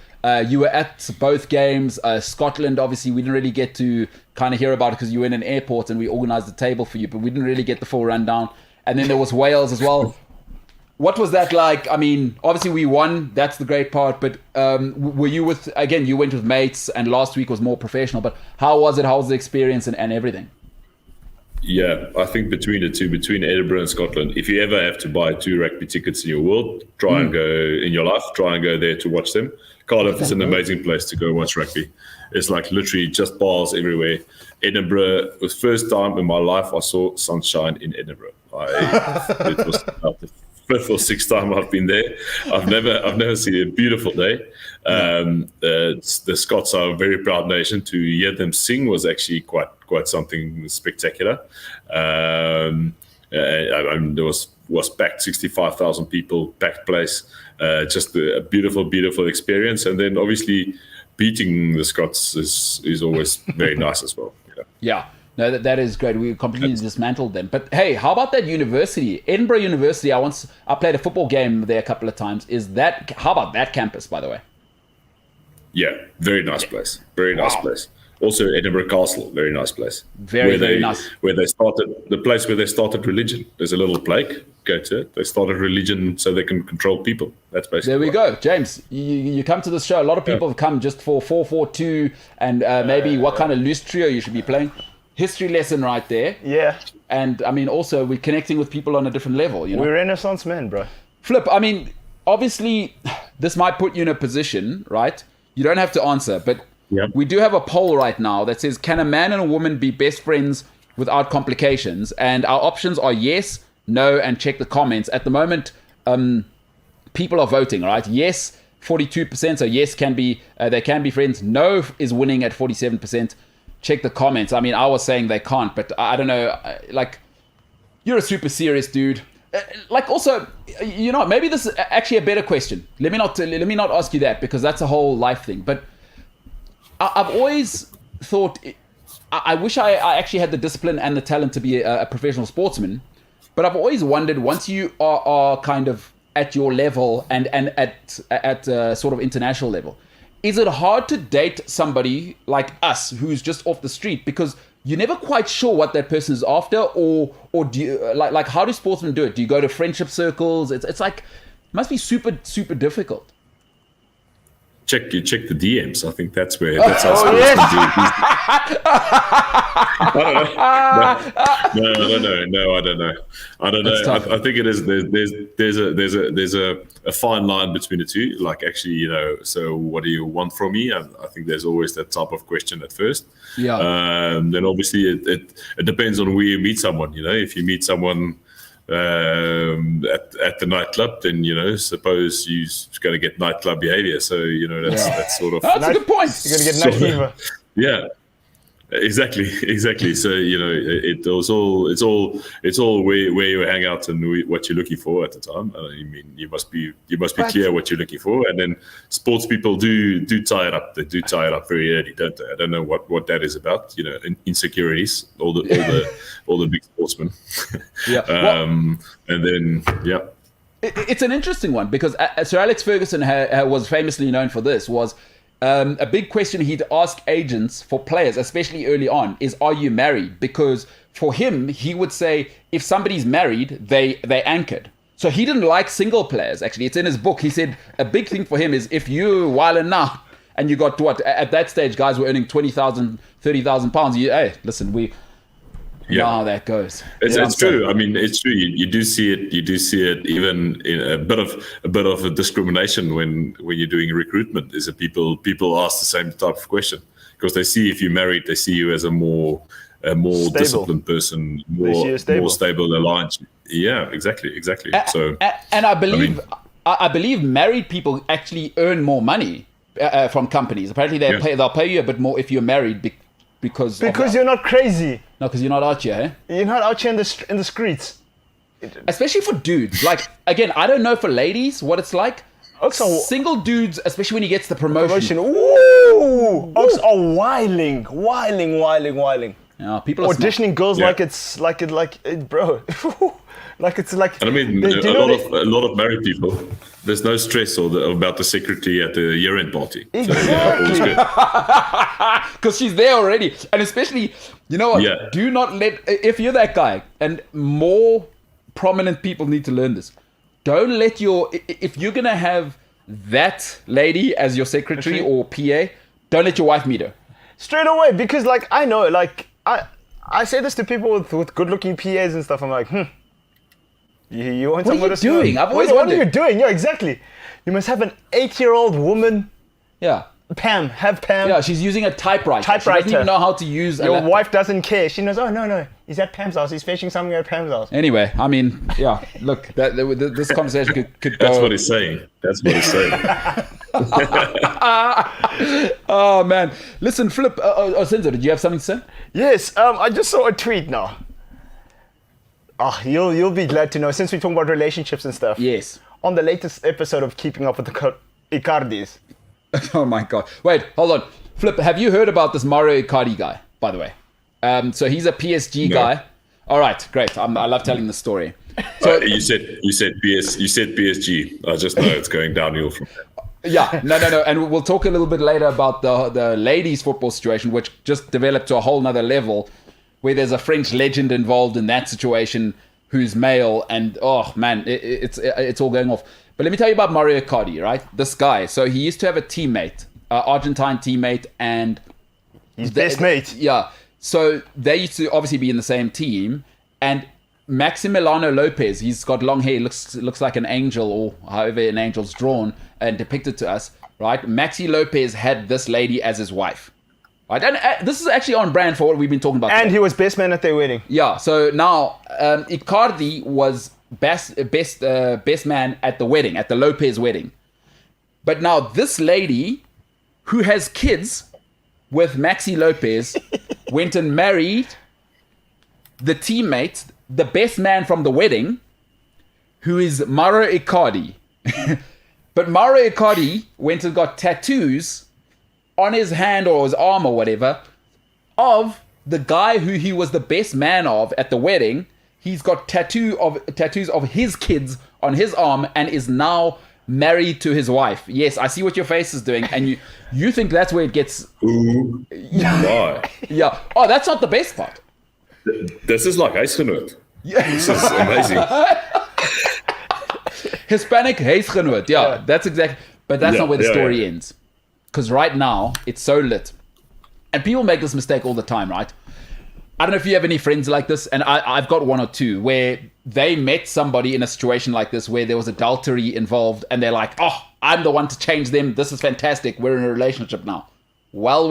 you were at both games. Scotland, obviously, we didn't really get to kind of hear about it because you were in an airport and we organized the table for you, but we didn't really get the full rundown. And then there was Wales as well. What was that like? I mean, obviously we won. That's the great part. But were you you went with mates and last week was more professional. But how was it? How was the experience and everything? Yeah, I think between Edinburgh and Scotland, if you ever have to buy 2 rugby tickets in your world, try and go there to watch them. Cardiff is an amazing place to go watch rugby. It's like literally just bars everywhere. Edinburgh was the first time in my life I saw sunshine in Edinburgh. It was about the 5th or 6th time I've been there. I've never seen a beautiful day. The Scots are a very proud nation. To hear them sing was actually quite something spectacular. There was packed, 65,000 people, packed place. Just a beautiful experience. And then obviously beating the Scots is always very nice as well. Yeah. No, that is great. We completely dismantled them. But hey, how about that university? Edinburgh University, I played a football game there a couple of times. How about that campus, by the way? Yeah, very nice place. Very nice place. Also Edinburgh Castle, very nice place. Very nice. Where they started, the place where they started religion. There's a little plaque, go to it. They started religion so they can control people. That's basically there we go. James, you come to this show. A lot of people have come just for 4-4-2 and maybe what kind of loose trio you should be playing. History lesson right there. Yeah. And I mean, also we're connecting with people on a different level. You know? We're Renaissance men, bro. Flip, I mean, obviously this might put you in a position, right? You don't have to answer, but we do have a poll right now that says, can a man and a woman be best friends without complications? And our options are yes, no, and check the comments. At the moment, people are voting, right? Yes, 42%. So yes, they can be friends. No is winning at 47%. Check the comments. I mean, I was saying they can't, but I don't know. Like, you're a super serious dude. Like, also, you know, maybe this is actually a better question. Let me not ask you that because that's a whole life thing. But I've always thought, I wish I actually had the discipline and the talent to be a professional sportsman. But I've always wondered, once you are kind of at your level and at sort of international level, is it hard to date somebody like us who's just off the street because you're never quite sure what that person is after, or do you like how do sportsmen do it? Do you go to friendship circles? It's like, it must be super difficult. Check the DMs. I think that's how sportsmen do it. No, I don't know. I think it is. There's a fine line between the two. Like, actually, you know. So, what do you want from me? I think there's always that type of question at first. Yeah. Then obviously it depends on where you meet someone. You know, if you meet someone at the nightclub, then, you know, suppose you're going to get nightclub behavior. So, you know, that's sort of that's a good point. You're going to get night fever. Yeah. Exactly. So, you know, it's all where you hang out and what you're looking for at the time. I mean, you must be clear what you're looking for, and then sports people do tie it up. They do tie it up very early, don't they? I don't know what that is about. You know, insecurities. All the big sportsmen. Yeah. And then it's an interesting one because Sir Alex Ferguson was famously known for this. A big question he'd ask agents for players, especially early on, is, are you married? Because for him, he would say, if somebody's married, they anchored. So he didn't like single players, actually. It's in his book. He said a big thing for him is, if you're wilding out and you got what at that stage guys were earning 20,000, 30,000 pounds. Hey, listen, we know how that goes. It's true. I mean, it's true. You do see it. You do see it even in a bit of a discrimination when you're doing recruitment. Is that people ask the same type of question because they see if you're married, they see you as a more disciplined person, more stable, aligned. Yeah, exactly. So, and I believe married people actually earn more money from companies. Apparently, they'll pay you a bit more if you're married because you're not crazy. No, because you're not out here. Eh? You're not out here in the streets. Especially for dudes. Like again, I don't know for ladies what it's like. Single dudes, especially when he gets the promotion. Ooh, Oaks are whiling. Yeah, people are auditioning girls like it's bro. Like it's like. And I mean, a lot of married people. There's no stress about the secretary at the year-end party. Exactly. So, because she's there already, and especially, you know what? Yeah. Do not if you're that guy, and more prominent people need to learn this. Don't let if you're gonna have that lady as your secretary or PA, don't let your wife meet her. Straight away, because like I know, like I say this to people with good-looking PAs and stuff. I'm like, you want what are you doing? I've always wondered. wondered. What are you doing? Yeah, exactly. You must have an 8-year-old woman. Yeah. Pam. Yeah, she's using a typewriter. She doesn't even know how to use Your wife doesn't care. She knows, oh, no. He's at Pam's house. He's fetching something at Pam's house. Anyway, I mean, yeah, look, this conversation could go... That's what he's saying. Oh, man. Listen, Flip, Senzo, did you have something to say? Yes, I just saw a tweet now. Oh, you'll be glad to know, since we're talking about relationships and stuff. Yes. On the latest episode of Keeping Up with the Icardis. Oh my God. Wait, hold on. Flip, have you heard about this Mario Icardi guy, by the way? So he's a PSG guy. All right, great. I love telling the story. So you said PSG. I just know it's going downhill from there. Yeah, no. And we'll talk a little bit later about the ladies' football situation, which just developed to a whole nother level, where there's a French legend involved in that situation who's male, and oh man, it's all going off. But let me tell you about Mario Icardi, right? This guy. So he used to have a teammate, Argentine teammate, and his best mate. Yeah. So they used to obviously be in the same team, and Maximiliano Lopez, he's got long hair, looks like an angel, or however an angel's drawn and depicted to us, right? Maxi Lopez had this lady as his wife, right? And this is actually on brand for what we've been talking about. And today. he was best man at their wedding. Yeah. So now Icardi was best man at the wedding, at the Lopez wedding. But now this lady, who has kids with Maxi Lopez, went and married the teammate, the best man from the wedding, who is Mauro Icardi. But Mauro Icardi went and got tattoos on his hand or his arm or whatever of the guy who he was the best man of at the wedding. He's got tattoos of his kids on his arm and is now married to his wife. Yes, I see what your face is doing, and you think that's where it gets... Ooh, why? Yeah. Oh, that's not the best part. This is like huisgenoot. This is amazing. Hispanic huisgenoot. Yeah, that's exactly... But that's not where the story ends. Because right now, it's so lit. And people make this mistake all the time, right? I don't know if you have any friends like this, and I've got one or two, where they met somebody in a situation like this where there was adultery involved, and they're like, oh, I'm the one to change them. This is fantastic. We're in a relationship now. Well,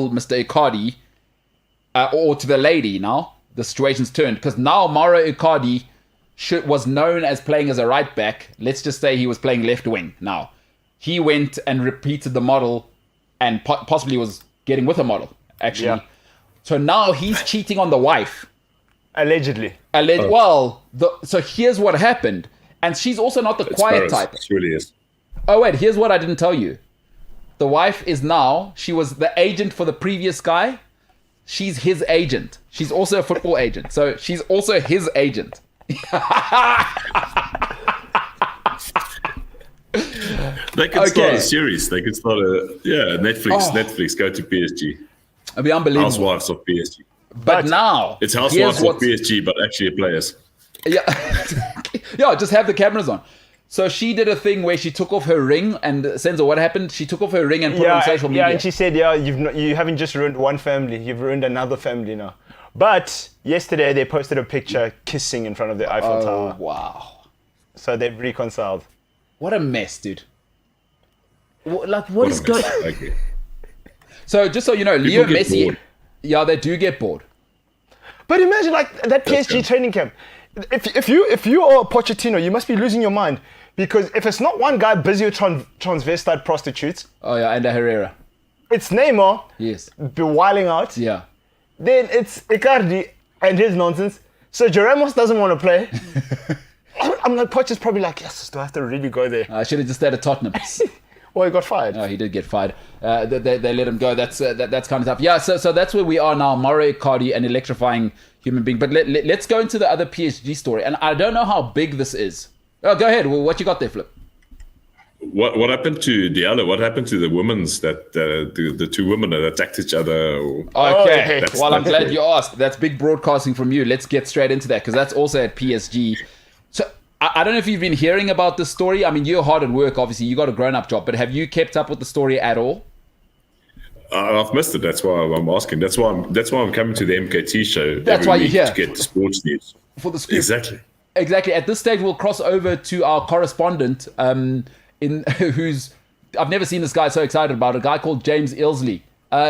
Mr. Icardi, or to the lady now, the situation's turned. Because now Mauro Icardi was known as playing as a right back. Let's just say he was playing left wing now. He went and repeated the model and possibly was getting with a model, actually. Yeah. So now he's cheating on the wife. Allegedly. Well, so here's what happened. And she's also not the quiet type. It really is. Oh, wait, here's what I didn't tell you. The wife is now, she was the agent for the previous guy. She's his agent. She's also a football agent. So she's also his agent. They could start a series. They could start Netflix. Netflix, go to PSG. It'd be unbelievable. Housewives of PSG. But now it's Housewives of PSG, but actually players. Yeah, yeah. Just have the cameras on. So she did a thing where she took off her ring, and Senzo, what happened? She took off her ring and put it on social media. Yeah, and she said, you haven't just ruined one family, you've ruined another family now. But yesterday they posted a picture kissing in front of the Eiffel Tower. Wow. So they've reconciled. What a mess, dude. What is going on? Okay. So just so you know, Leo get Messi, bored. yeah, they do get bored. But imagine like that PSG good. training camp. If you are Pochettino, you must be losing your mind, because if it's not one guy busy with transvestite prostitutes, Oh yeah, and Herrera. it's Neymar Yes. bewiling out. Yeah. Then it's Icardi and his nonsense. So Ramos doesn't want to play. I'm like, Poch is probably like, yes, do I have to really go there? I should have just stayed at Tottenham. Well, he got fired. No, he did get fired. They let him go. That's kind of tough. Yeah, so that's where we are now. Mauro Icardi, an electrifying human being. But let's go into the other PSG story. And I don't know how big this is. Oh, go ahead. Well, what you got there, Flip? What happened to Diallo? What happened to the women's that the two women that attacked each other? Okay. That's- Well, I'm glad you asked. That's big broadcasting from you. Let's get straight into that, because that's also at PSG. So I don't know if you've been hearing about this story. I mean, you're hard at work, obviously. You got a grown-up job. But have you kept up with the story at all? I've missed it. That's why I'm asking. That's why I'm coming to the MKT show. That's every why you're week here. to get the sports news. For the scoop. Exactly. At this stage, we'll cross over to our correspondent, who's I've never seen this guy so excited about it, a guy called James Ilsley.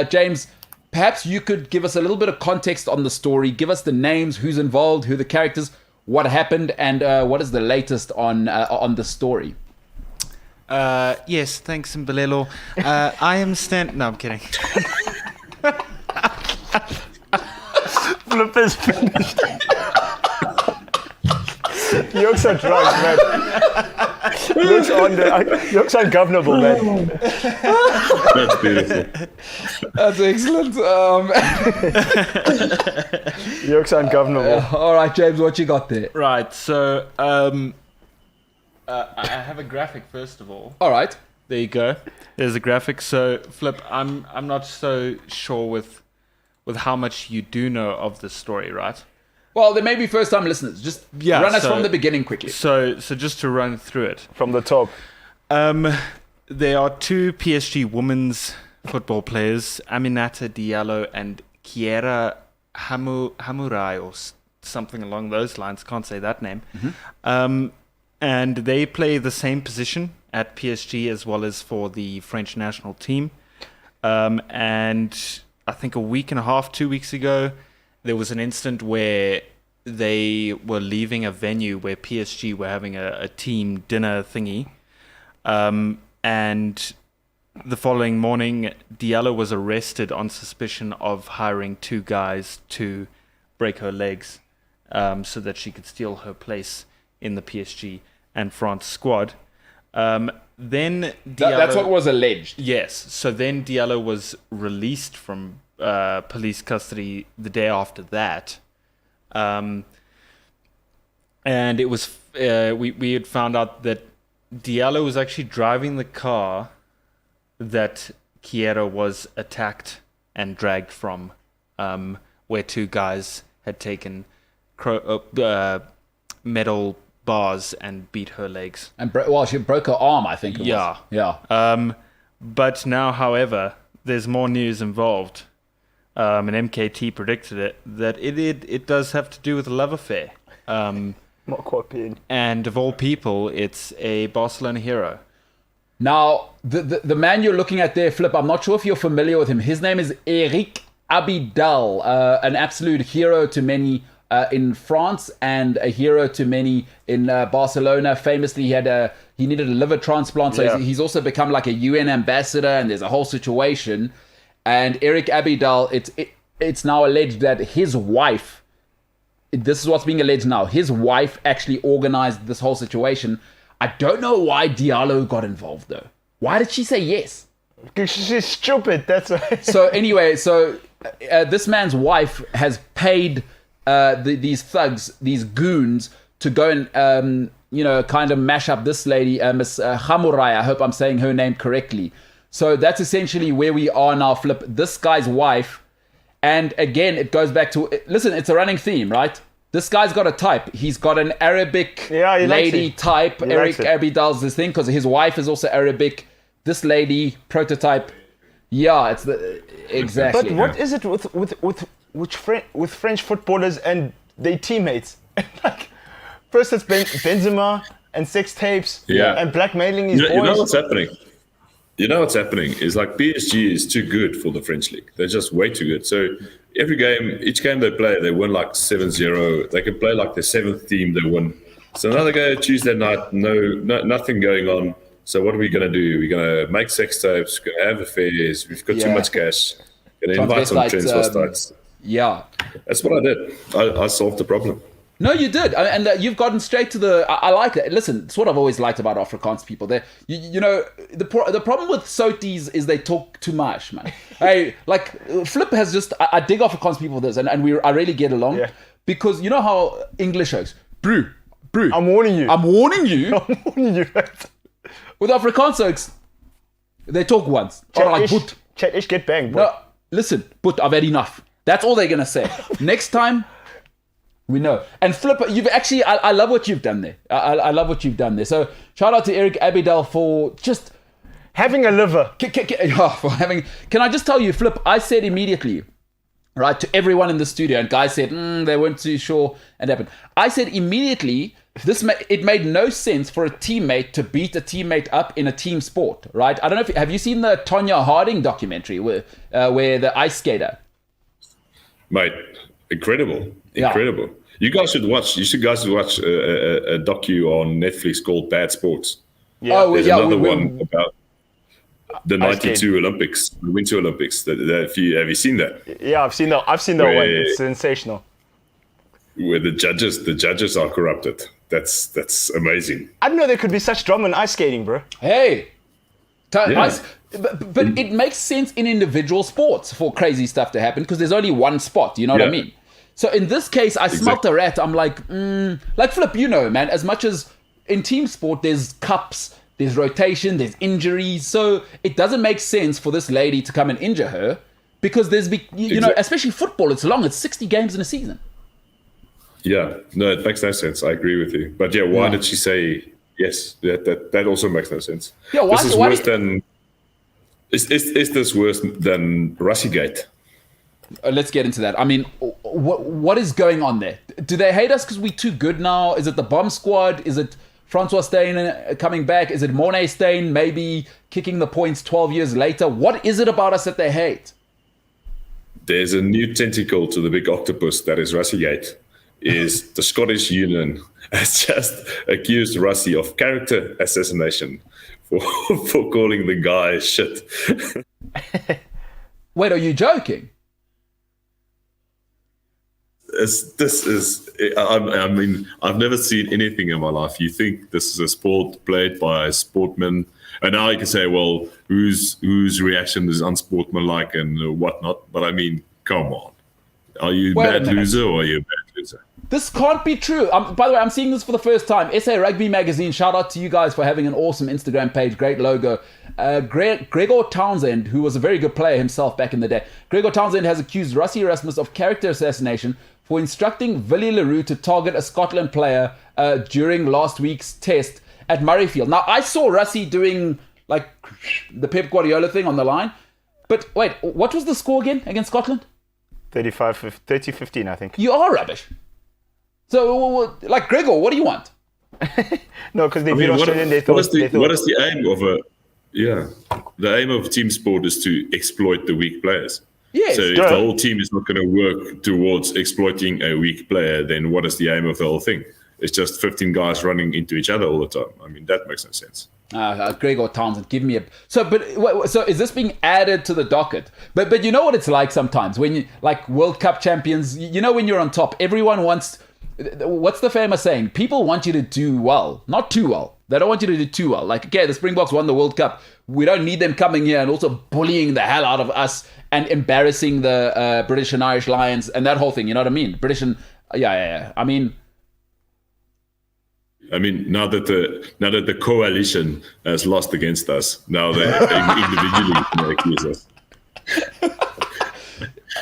James, perhaps you could give us a little bit of context on the story. Give us the names, who's involved, who are the characters, what happened, and what is the latest on the story. Yes, thanks, Mbalelo. I am No, I'm kidding. Flip is finished. Yolks are drunk, man. Yolks ungovernable, man. That's beautiful. That's excellent. Yolks ungovernable. All right, James, what you got there? Right, so I have a graphic first of all. All right. There you go. There's a graphic. So, Flip, I'm not so sure with how much you do know of this story, right? Well, there may be first-time listeners. Just run us from the beginning quickly. So just to run through it. From the top. There are two PSG women's football players, Aminata Diallo and Kiera Hamurai, or something along those lines. Can't say that name. Mm-hmm. And they play the same position at PSG as well as for the French national team. And I think a week and a half, 2 weeks ago, there was an incident where they were leaving a venue where PSG were having a team dinner thingy. And the following morning, Diallo was arrested on suspicion of hiring two guys to break her legs so that she could steal her place in the PSG and France squad. Then Diallo, That's what was alleged. Yes. So then Diallo was released from police custody the day after that. And it was we had found out that Diallo was actually driving the car that Kiera was attacked and dragged from, where two guys had taken metal bars and beat her legs. And she broke her arm, I think it was. Yeah. But now, however, there's more news involved. And MKT predicted it that it does have to do with a love affair. Not quite being. And of all people, it's a Barcelona hero. Now, the man you're looking at there, Flip, I'm not sure if you're familiar with him. His name is Eric Abidal, an absolute hero to many in France and a hero to many in Barcelona. Famously, he needed a liver transplant, so he's also become like a UN ambassador, and there's a whole situation. And Eric Abidal, it's now alleged that his wife, this is what's being alleged now, his wife actually organized this whole situation. I don't know why Diallo got involved, though. Why did she say yes? Because she's stupid, that's why. So anyway, this man's wife has paid these thugs, these goons, to go and, kind of mash up this lady, Miss Hamurai. I hope I'm saying her name correctly. So that's essentially where we are now, Flip. This guy's wife, and again, it goes back to, listen, it's a running theme, right? This guy's got a type. He's got an Arabic Yeah, he likes lady it. type. He Eric likes it. Abidal's this thing because his wife is also Arabic. This lady prototype. Yeah, it's the exactly. But what is it with French footballers and their teammates? Like, first it's Benzema and sex tapes and blackmailing his boys. You know what's happening? You know what's happening is like PSG is too good for the French league. They're just way too good. So each game they play, they win like 7-0. They can play like the 7th team, they win. So another go Tuesday night, nothing going on. So what are we going to do? We're going to make sex tapes, we're going to have affairs, we've got too much cash, going to invite some transfer sites. Yeah. That's what I did. I solved the problem. No, you did, and you've gotten straight to the. I like it. Listen, it's what I've always liked about Afrikaans people. They, you know, the problem with Soties is they talk too much, man. Hey, like Flip has just. I dig Afrikaans people with this, and I really get along because you know how English goes, brew. I'm warning you. I'm warning you. I'm warning you. With Afrikaans, they talk once. Chat ish get banged, bro. No, listen, but I've had enough. That's all they're gonna say. Next time. We know. And Flip, you've actually, I love what you've done there. I love what you've done there. So shout out to Eric Abidal for just having a liver. Can I just tell you, Flip, I said immediately, right, to everyone in the studio, and guys said, they weren't too sure, and it happened. I said immediately, it made no sense for a teammate to beat a teammate up in a team sport, right? I don't know have you seen the Tonya Harding documentary where the ice skater? Mate, incredible. You guys should watch. You guys should watch a docu on Netflix called Bad Sports. Yeah. There's another one about the '92 Olympics, the Winter Olympics. Have you seen that? Yeah, I've seen that one. It's sensational. Where the judges are corrupted. That's amazing. I didn't know there could be such drama in ice skating, bro. Hey, but it makes sense in individual sports for crazy stuff to happen because there's only one spot. You know what I mean? So in this case, I smelt a rat. I'm like Flip, you know, man, as much as in team sport, there's cups, there's rotation, there's injuries. So it doesn't make sense for this lady to come and injure her because you know, especially football, it's long. It's 60 games in a season. Yeah, no, it makes no sense. I agree with you. But why did she say yes? That also makes no sense. Yeah, this is worse than... Is this worse than Russiagate? Let's get into that. I mean, what is going on there? Do they hate us because we're too good now? Is it the bomb squad? Is it Francois Steyn coming back? Is it Mornay Steyn maybe kicking the points 12 years later? What is it about us that they hate? There's a new tentacle to the big octopus that is Russiagate. Is the Scottish Union has just accused Russie of character assassination for calling the guy shit. Wait, are you joking? I mean, I've never seen anything in my life. You think this is a sport played by sportsmen, and now you can say, well, whose reaction is unsportsmanlike and whatnot. But I mean, come on, are you a bad loser or are you a bad loser? This can't be true. By the way, I'm seeing this for the first time. SA Rugby Magazine, shout out to you guys for having an awesome Instagram page. Great logo. Gregor Townsend, who was a very good player himself back in the day. Gregor Townsend has accused Russie Erasmus of character assassination for instructing Willie Leroux to target a Scotland player during last week's test at Murrayfield. Now, I saw Russie doing like the Pep Guardiola thing on the line. But wait, what was the score again against Scotland? 30-15, I think. You are rubbish. So, like, Gregor, what do you want? No, because they beat Australian. What is the aim of the aim of team sport is to exploit the weak players. Yes. So if the whole team is not going to work towards exploiting a weak player, then what is the aim of the whole thing? It's just 15 guys running into each other all the time. I mean, that makes no sense. Gregor Townsend, give me a... So is this being added to the docket? But you know what it's like sometimes when you, like World Cup champions, you know when you're on top, everyone wants... What's the famous saying? People want you to do well, not too well. They don't want you to do too well. Like, okay, the Springboks won the World Cup. We don't need them coming here and also bullying the hell out of us and embarrassing the British and Irish Lions and that whole thing. You know what I mean? British and... Yeah. I mean, now that the coalition has lost against us, now they individually accuse us.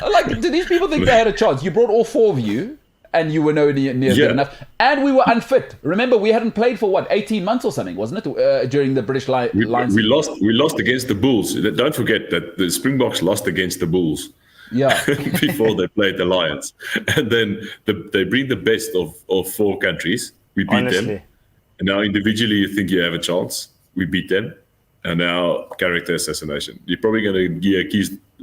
Like, do these people think they had a chance? You brought all four of you, and you were nowhere near good enough. And we were unfit. Remember, we hadn't played for 18 months or something, wasn't it? During the British Lions. We lost against the Bulls. Don't forget that the Springboks lost against the Bulls. Yeah. Before they played the Lions. And then they bring the best of 4 countries. We beat them. And now individually you think you have a chance. We beat them. And now character assassination. You're probably going to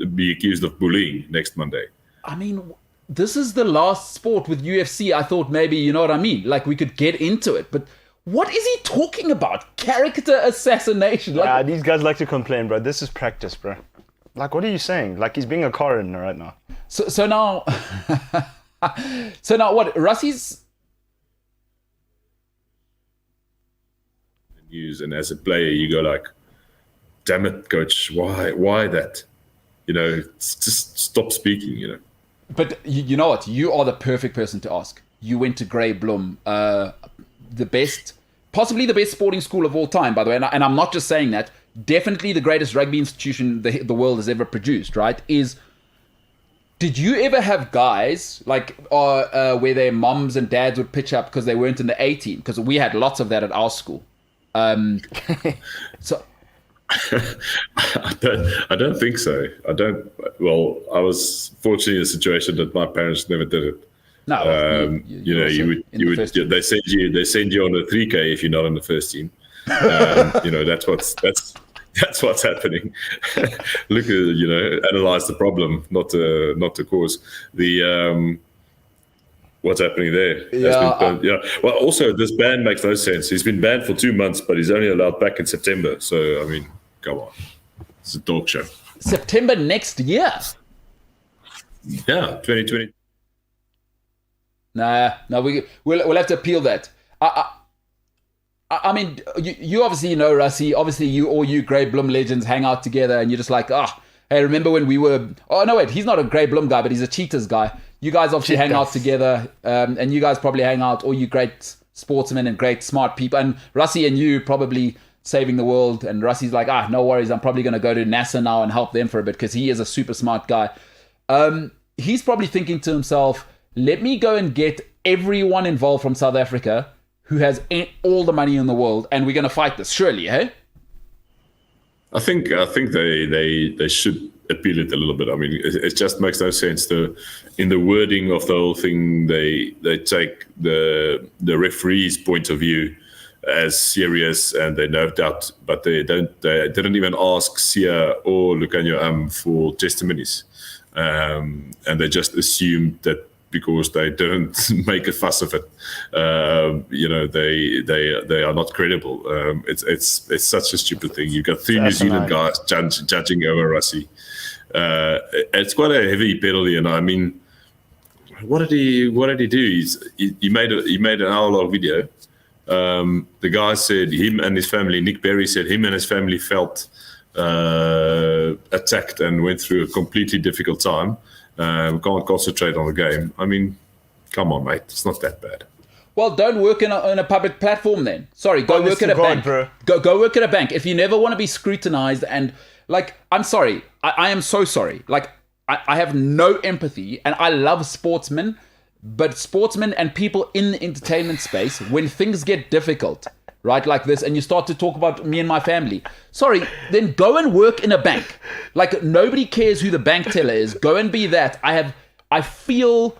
be accused of bullying next Monday. I mean, this is the last sport with UFC. I thought maybe, you know what I mean? Like we could get into it. But what is he talking about? Character assassination? Like, these guys like to complain, bro. This is practice, bro. Like, what are you saying? Like he's being a coroner right now. So now... so now what? Russie's... News, and as a player, you go like, damn it, coach, why that? You know, just stop speaking, you know. But you know what? You are the perfect person to ask. You went to Grey Bloem, possibly the best sporting school of all time, by the way. And I'm not just saying that. Definitely the greatest rugby institution the world has ever produced, right? Did you ever have guys like where their moms and dads would pitch up because they weren't in the A team? Because we had lots of that at our school. So I don't think so. I was fortunately in a situation that my parents never did it. No, they send you on a 3K if you're not on the first team. That's what's happening. Look, analyze the problem, not the cause. What's happening there? Well, also this ban makes no sense. He's been banned for 2 months, but he's only allowed back in September. So I mean, come on, it's a talk show. September next year. Yeah, 2020. No, we'll have to appeal that. I mean, you obviously know Rassie. Obviously, all you Grey Bloem legends hang out together, and you're just like, hey, remember when we were? Oh no, wait, he's not a Grey Bloem guy, but he's a Cheetahs guy. You guys obviously hang out together, and you guys probably hang out, all you great sportsmen and great smart people. And Rassie and you probably saving the world. And Rassie's like, no worries, I'm probably going to go to NASA now and help them for a bit because he is a super smart guy. He's probably thinking to himself, let me go and get everyone involved from South Africa who has all the money in the world, and we're going to fight this, surely, hey? I think they should appeal it a little bit. I mean, it just makes no sense. In the wording of the whole thing, they take the referee's point of view as serious, and they no doubt, but they didn't even ask Sia or Lucanio for testimonies, and they just assumed that because they didn't make a fuss of it, they are not credible. It's such a stupid thing. You've got 3 New Zealand guys judging over Rassie. It's quite a heavy penalty, and I mean, what did he do? He made an hour-long video. The guy said him and his family. Nick Berry said him and his family felt attacked and went through a completely difficult time. Can't concentrate on the game. I mean, come on, mate. It's not that bad. Well, don't work in a public platform then. Sorry, go work at a bank. Bro. Go work at a bank. If you never want to be scrutinized and, like, I'm sorry. I am so sorry. Like, I have no empathy, and I love sportsmen, but sportsmen and people in the entertainment space, when things get difficult, right, like this, and you start to talk about me and my family, sorry, then go and work in a bank. Like, nobody cares who the bank teller is. Go and be that. I feel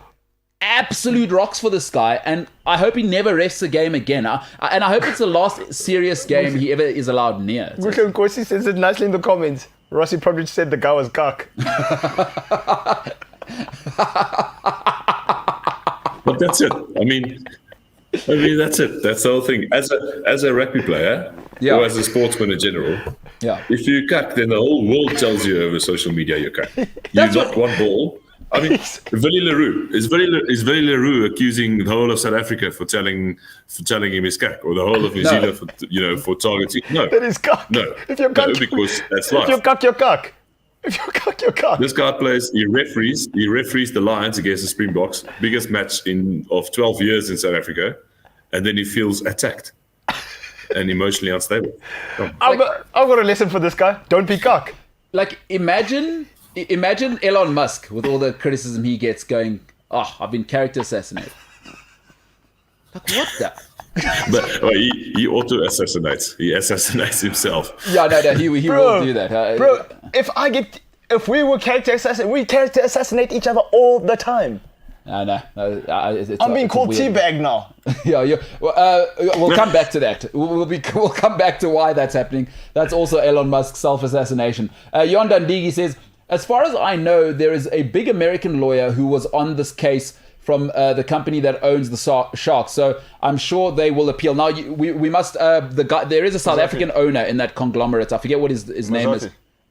absolute rocks for this guy, and I hope he never refs a game again. And I hope it's the last serious game he ever is allowed near. William Corsi says it nicely in the comments. Rossi probably said the guy was cock. But that's it. I mean, that's it. That's the whole thing. As a rugby player, or as a sportsman in general, if you cuck, then the whole world tells you over social media you're cuck. You knock one ball. I mean, Willie Leroux is Willie Leroux accusing the whole of South Africa for telling him he's cuck, or the whole of New Zealand for targeting. No, that is cuck. No, if you're cuck, because that's life. If you're cuck, you're cuck. If you're cuck, you're cuck. This guy plays. He referees the Lions against the Springboks, biggest match of 12 years in South Africa, and then he feels attacked and emotionally unstable. I've got a lesson for this guy. Don't be cuck. Like, imagine Elon Musk with all the criticism he gets going, I've been character assassinated. Like, what the? But he auto-assassinates. He assassinates himself. Yeah, no, he will do that. Bro, if we were character assassinate, we character assassinate each other all the time. No. I'm being called weird. teabag now. Yeah. We'll come back to that. We'll come back to why that's happening. That's also Elon Musk's self-assassination. Yon Dundigi says, as far as I know, there is a big American lawyer who was on this case from the company that owns the Sharks. So I'm sure they will appeal. Now, we must, there is a South African owner in that conglomerate. I forget what his name is.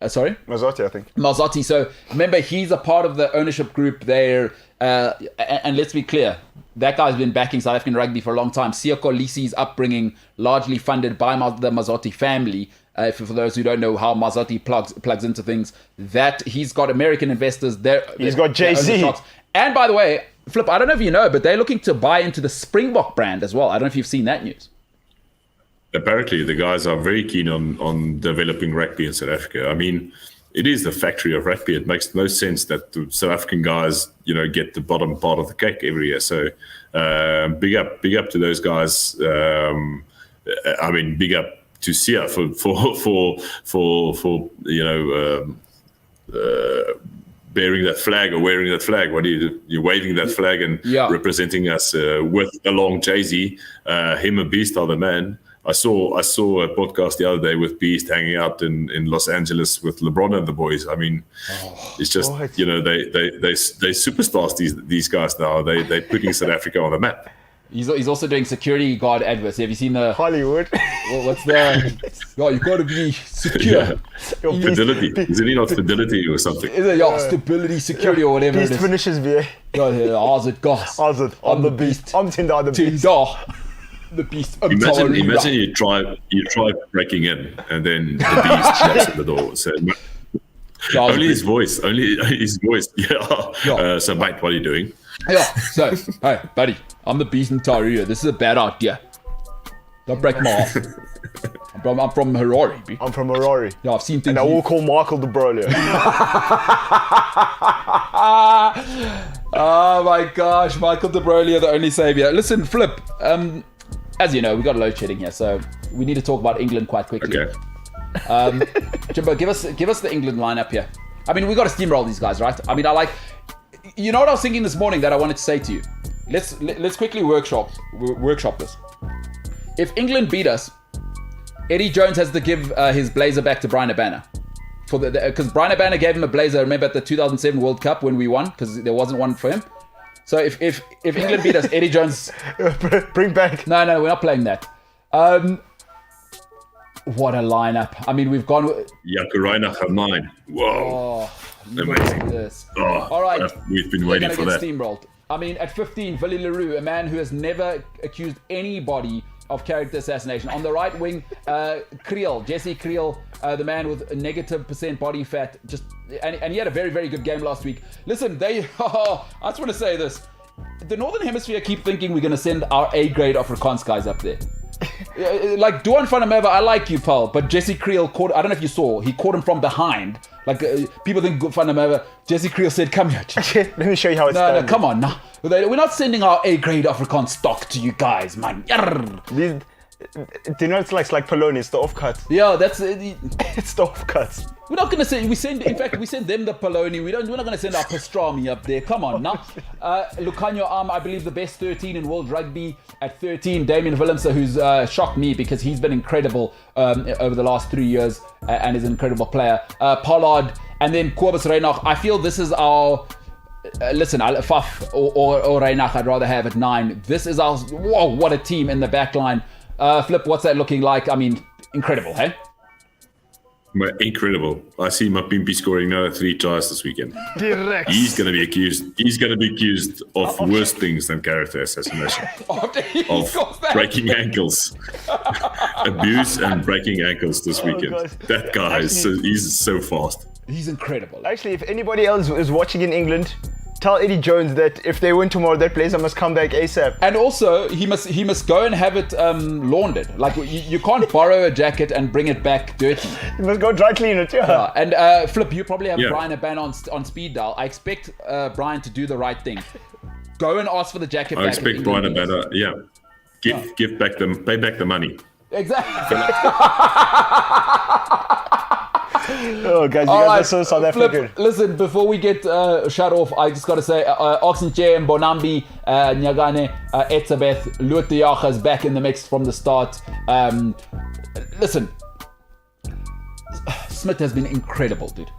Sorry? Mazzotti, I think. Mazzotti. So remember, he's a part of the ownership group there. And let's be clear, that guy's been backing South African rugby for a long time. Sioko Lisi's upbringing, largely funded by the Mazzotti family. For those who don't know how Mazzotti plugs into things, that he's got American investors there. He's got JC. And by the way, Flip, I don't know if you know, but they're looking to buy into the Springbok brand as well. I don't know if you've seen that news. Apparently, the guys are very keen on developing rugby in South Africa. I mean, it is the factory of rugby. It makes no sense that the South African guys, get the bottom part of the cake every year. So, big up to those guys. I mean, big up to Sia for bearing that flag or wearing that flag. What do you do? You're waving that flag and representing us along Jay-Z. Him and Beast are the man. I saw a podcast the other day with Beast hanging out in Los Angeles with LeBron and the boys. I mean, it's just they superstars. These guys now. They're putting South Africa on the map. He's also doing security guard adverts. Have you seen the Hollywood? What's the? Oh, you got to be secure. Fidelity. Isn't he not Fidelity or something? Is it stability, security, or whatever Beast it is? finishes, VA. How's it, guys? I'm the beast. I'm Tinder, the beast. The beast. Imagine you try breaking in, and then the beast shuts at the door. So only his voice. Yeah. So mate, what are you doing? Yeah. So hey, buddy, I'm the beast in Taria. This is a bad idea. Don't break my heart. I'm from Harare. B. I'm from Harare. Yeah, I've seen things. And I will call Michael de Broglie. Oh my gosh, Michael de Broglie, the only savior. Listen, Flip. As you know, we got load shedding here, so we need to talk about England quite quickly. Okay. Jimbo, give us the England lineup here. I mean, we got to steamroll these guys, right? I mean, you know what I was thinking this morning that I wanted to say to you. Let's quickly workshop this. If England beat us, Eddie Jones has to give his blazer back to Brian Abana. Because Brian Abana gave him a blazer, remember, at the 2007 World Cup when we won, because there wasn't one for him. So if England beat us, Eddie Jones... Bring back... No, we're not playing that. What a lineup. I mean, we've gone... Jaco Reinach at 9. Whoa. Amazing. This. All right. We've been waiting for that. Steamrolled. I mean, at 15, Willie Leroux, a man who has never accused anybody of character assassination. On the right wing, Jesse Creel, the man with a negative % body fat. And he had a very, very good game last week. Listen, I just want to say this. The Northern Hemisphere keep thinking we're going to send our A-grade Afrikaans guys up there. Like, Duan van der Merwe, I like you, pal, but Jesse Creel caught, I don't know if you saw, he caught him from behind. Like, people think van der Merwe, Jesse Creel said, come here. Let me show you how it's done. No, come on, no. We're not sending our A-grade Afrikaans stock to you guys, man. Do you know it's like Poloni, it's the offcuts. Yeah, that's... It's the offcuts. We're not going to send... we send them the Poloni. We're not going to send our pastrami up there. Come on, now. Lucanio I believe the best 13 in world rugby. At 13, Damien Willemse, who's shocked me because he's been incredible over the last 3 years and is an incredible player. Pollard, and then Kobus Reinach. I feel this is our... listen, Faf or Reinach, I'd rather have at 9. This is our... Whoa, what a team in the back line. Flip, what's that looking like? I mean, incredible, hey? Incredible. I see Mapimpi scoring another 3 tries this weekend. Direct. He's going to be accused of worse things than character assassination. Of breaking ankles. Abuse and breaking ankles this weekend. That guy he's so fast. He's incredible. Actually, if anybody else is watching in England, tell Eddie Jones that if they win tomorrow, that blazer must come back ASAP. And also, he must go and have it laundered. Like, you can't borrow a jacket and bring it back dirty. You must go dry clean it, yeah. And Flip, you probably have Brian Abana on speed dial. I expect Brian to do the right thing. Go and ask for the jacket back. I expect Brian Abana, Give back them, pay back the money. Exactly. Oh, guys, you All guys right, are so South Flip, African. listen, before we get shut off, I just got to say, Oxenche, Bonambi, Nyagane, Etzebeth, Lutiacha is back in the mix from the start. Listen, Smith has been incredible, dude.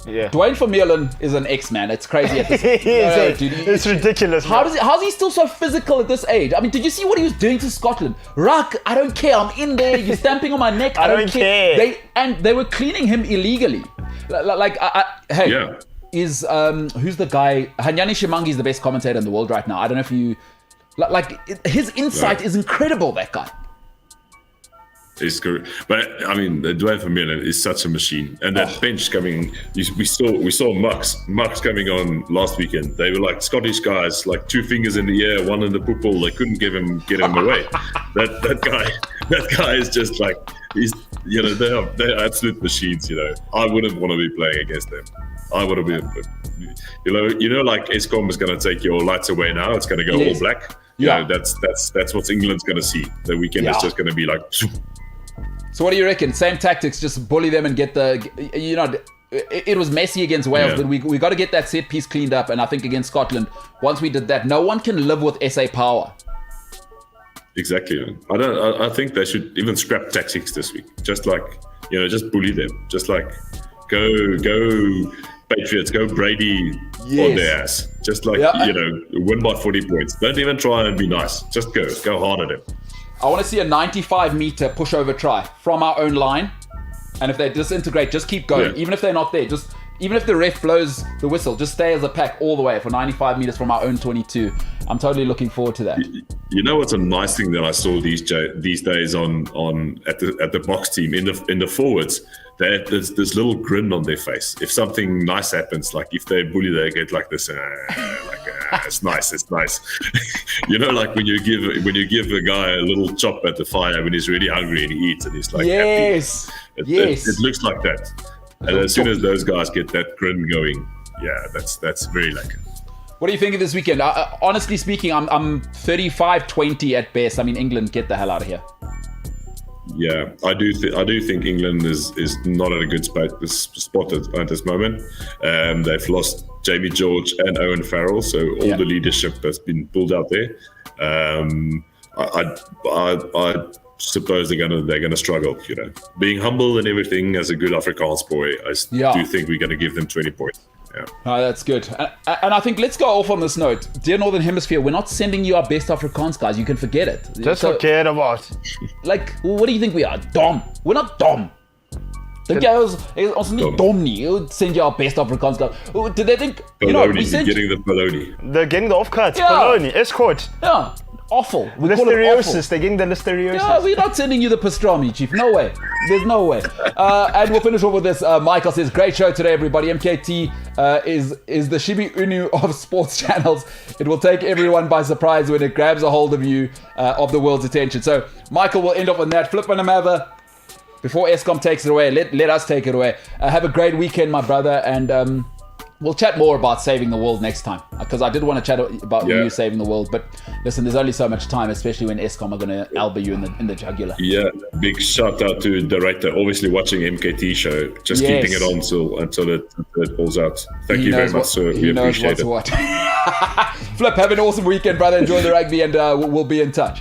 Yeah. Dwayne Vermeulen is an X-man. It's crazy at this. It's ridiculous. How's he still so physical at this age? I mean, did you see what he was doing to Scotland? Ruck, I don't care. I'm in there. You're stamping on my neck. I don't care. They were cleaning him illegally. Hey, Yeah. who's the guy? Hanyani Shimangi is the best commentator in the world right now. I don't know if you his insight is incredible. That guy. It's correct. But I mean, the Dwayne Vermeulen is such a machine, and that bench coming. We saw Mux coming on last weekend. They were like Scottish guys, like 2 fingers in the air, 1 in the poople. They couldn't get him away. that guy is just like they're absolute machines. I wouldn't want to be playing against them. I would have been, like Eskom is going to take your lights away now. It's going to go all black. That's what England's going to see. The weekend is just going to be like. So what do you reckon? Same tactics, just bully them and get it was messy against Wales, but we got to get that set piece cleaned up. And I think against Scotland, once we did that, no one can live with SA power. Exactly. I think they should even scrap tactics this week. Just like, just bully them. Just like go Patriots, go Brady on their ass. Just like, win by 40 points. Don't even try and be nice. Just go hard at him. I want to see a 95-meter pushover try from our own line. And if they disintegrate, just keep going. Yeah. Even if they're not there, even if the ref blows the whistle, just stay as a pack all the way for 95 meters from our own 22. I'm totally looking forward to that. You know what's a nice thing that I saw these days on at the box team in the forwards? They have this little grin on their face. If something nice happens, like if they bully, they get like this, it's nice. Like when you give a guy a little chop at the fire when he's really hungry and he eats and he's like happy. It looks like that. And as soon as those guys get that grin going, that's very lekker. What do you think of this weekend? Honestly speaking, I'm 35-20 at best. I mean, England, get the hell out of here. Yeah, I do think England is not at a good spot at this moment. They've lost Jamie George and Owen Farrell, so all the leadership has been pulled out there. I suppose they're gonna struggle. Being humble and everything as a good Afrikaans boy, I do think we're gonna give them 20 points. Yeah. Oh, that's good. And I think let's go off on this note. Dear Northern Hemisphere, we're not sending you our best Afrikaans, guys. You can forget it. Just forget about. Like, what do you think we are? Dumb. We're not dumb. Dink jy ons nie dom nie. Send you our best Afrikaans, guys. Did they think, we sent getting the baloney. They're getting the offcuts. Baloney. Escort. Yeah. Awful. We listeriosis. They're getting the listeriosis. Yeah, we're not sending you the pastrami, Chief. No way. There's no way. And we'll finish off with this. Michael says, great show today, everybody. MKT is the Shibi Inu of sports channels. It will take everyone by surprise when it grabs a hold of you, of the world's attention. So, Michael will end up on that. Flip and Amava. Before Eskom takes it away, let us take it away. Have a great weekend, my brother. And we'll chat more about saving the world next time, because I did want to chat about you saving the world, but listen, there's only so much time, especially when Eskom are going to elbow you in the jugular. Yeah, big shout out to the director, obviously watching MKT Show, just keeping it on until it pulls out. Thank you very much, sir. We appreciate it. Flip, have an awesome weekend, brother. Enjoy the rugby, and we'll be in touch.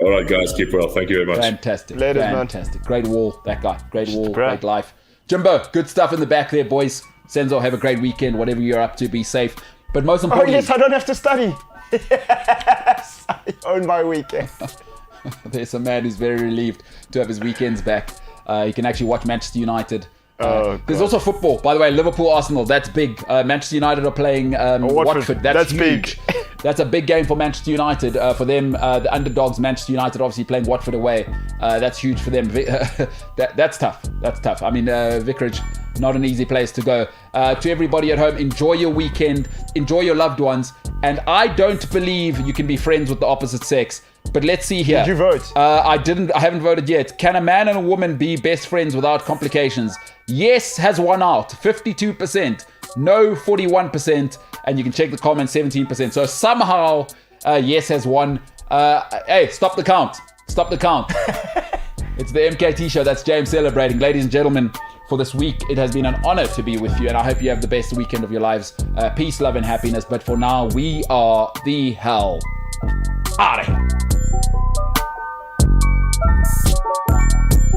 All right, guys, keep well. Thank you very much. Fantastic. Later, fantastic. Man. Great wall, that guy. Great wall, great life. Jimbo, good stuff in the back there, boys. Senzo, have a great weekend. Whatever you're up to, be safe. But most importantly... Oh, yes, I don't have to study. Yes, I own my weekend. There's a man who's very relieved to have his weekends back. He can actually watch Manchester United. There's also football. By the way, Liverpool-Arsenal, that's big. Manchester United are playing Watford. That's huge. Big. That's a big game for Manchester United. For them, the underdogs, Manchester United, obviously playing Watford away. That's huge for them. That's tough. That's tough. I mean, Vicarage, not an easy place to go. To everybody at home, enjoy your weekend. Enjoy your loved ones. And I don't believe you can be friends with the opposite sex. But let's see here. Did you vote? I haven't voted yet. Can a man and a woman be best friends without complications? Yes has won out, 52%. No, 41%. And you can check the comments, 17%. So somehow Yes has won. Hey, stop the count. Stop the count. It's the MKT Show. That's James celebrating. Ladies and gentlemen, for this week, it has been an honor to be with you, and I hope you have the best weekend of your lives. Peace, love, and happiness. But for now, we are the hell out of here.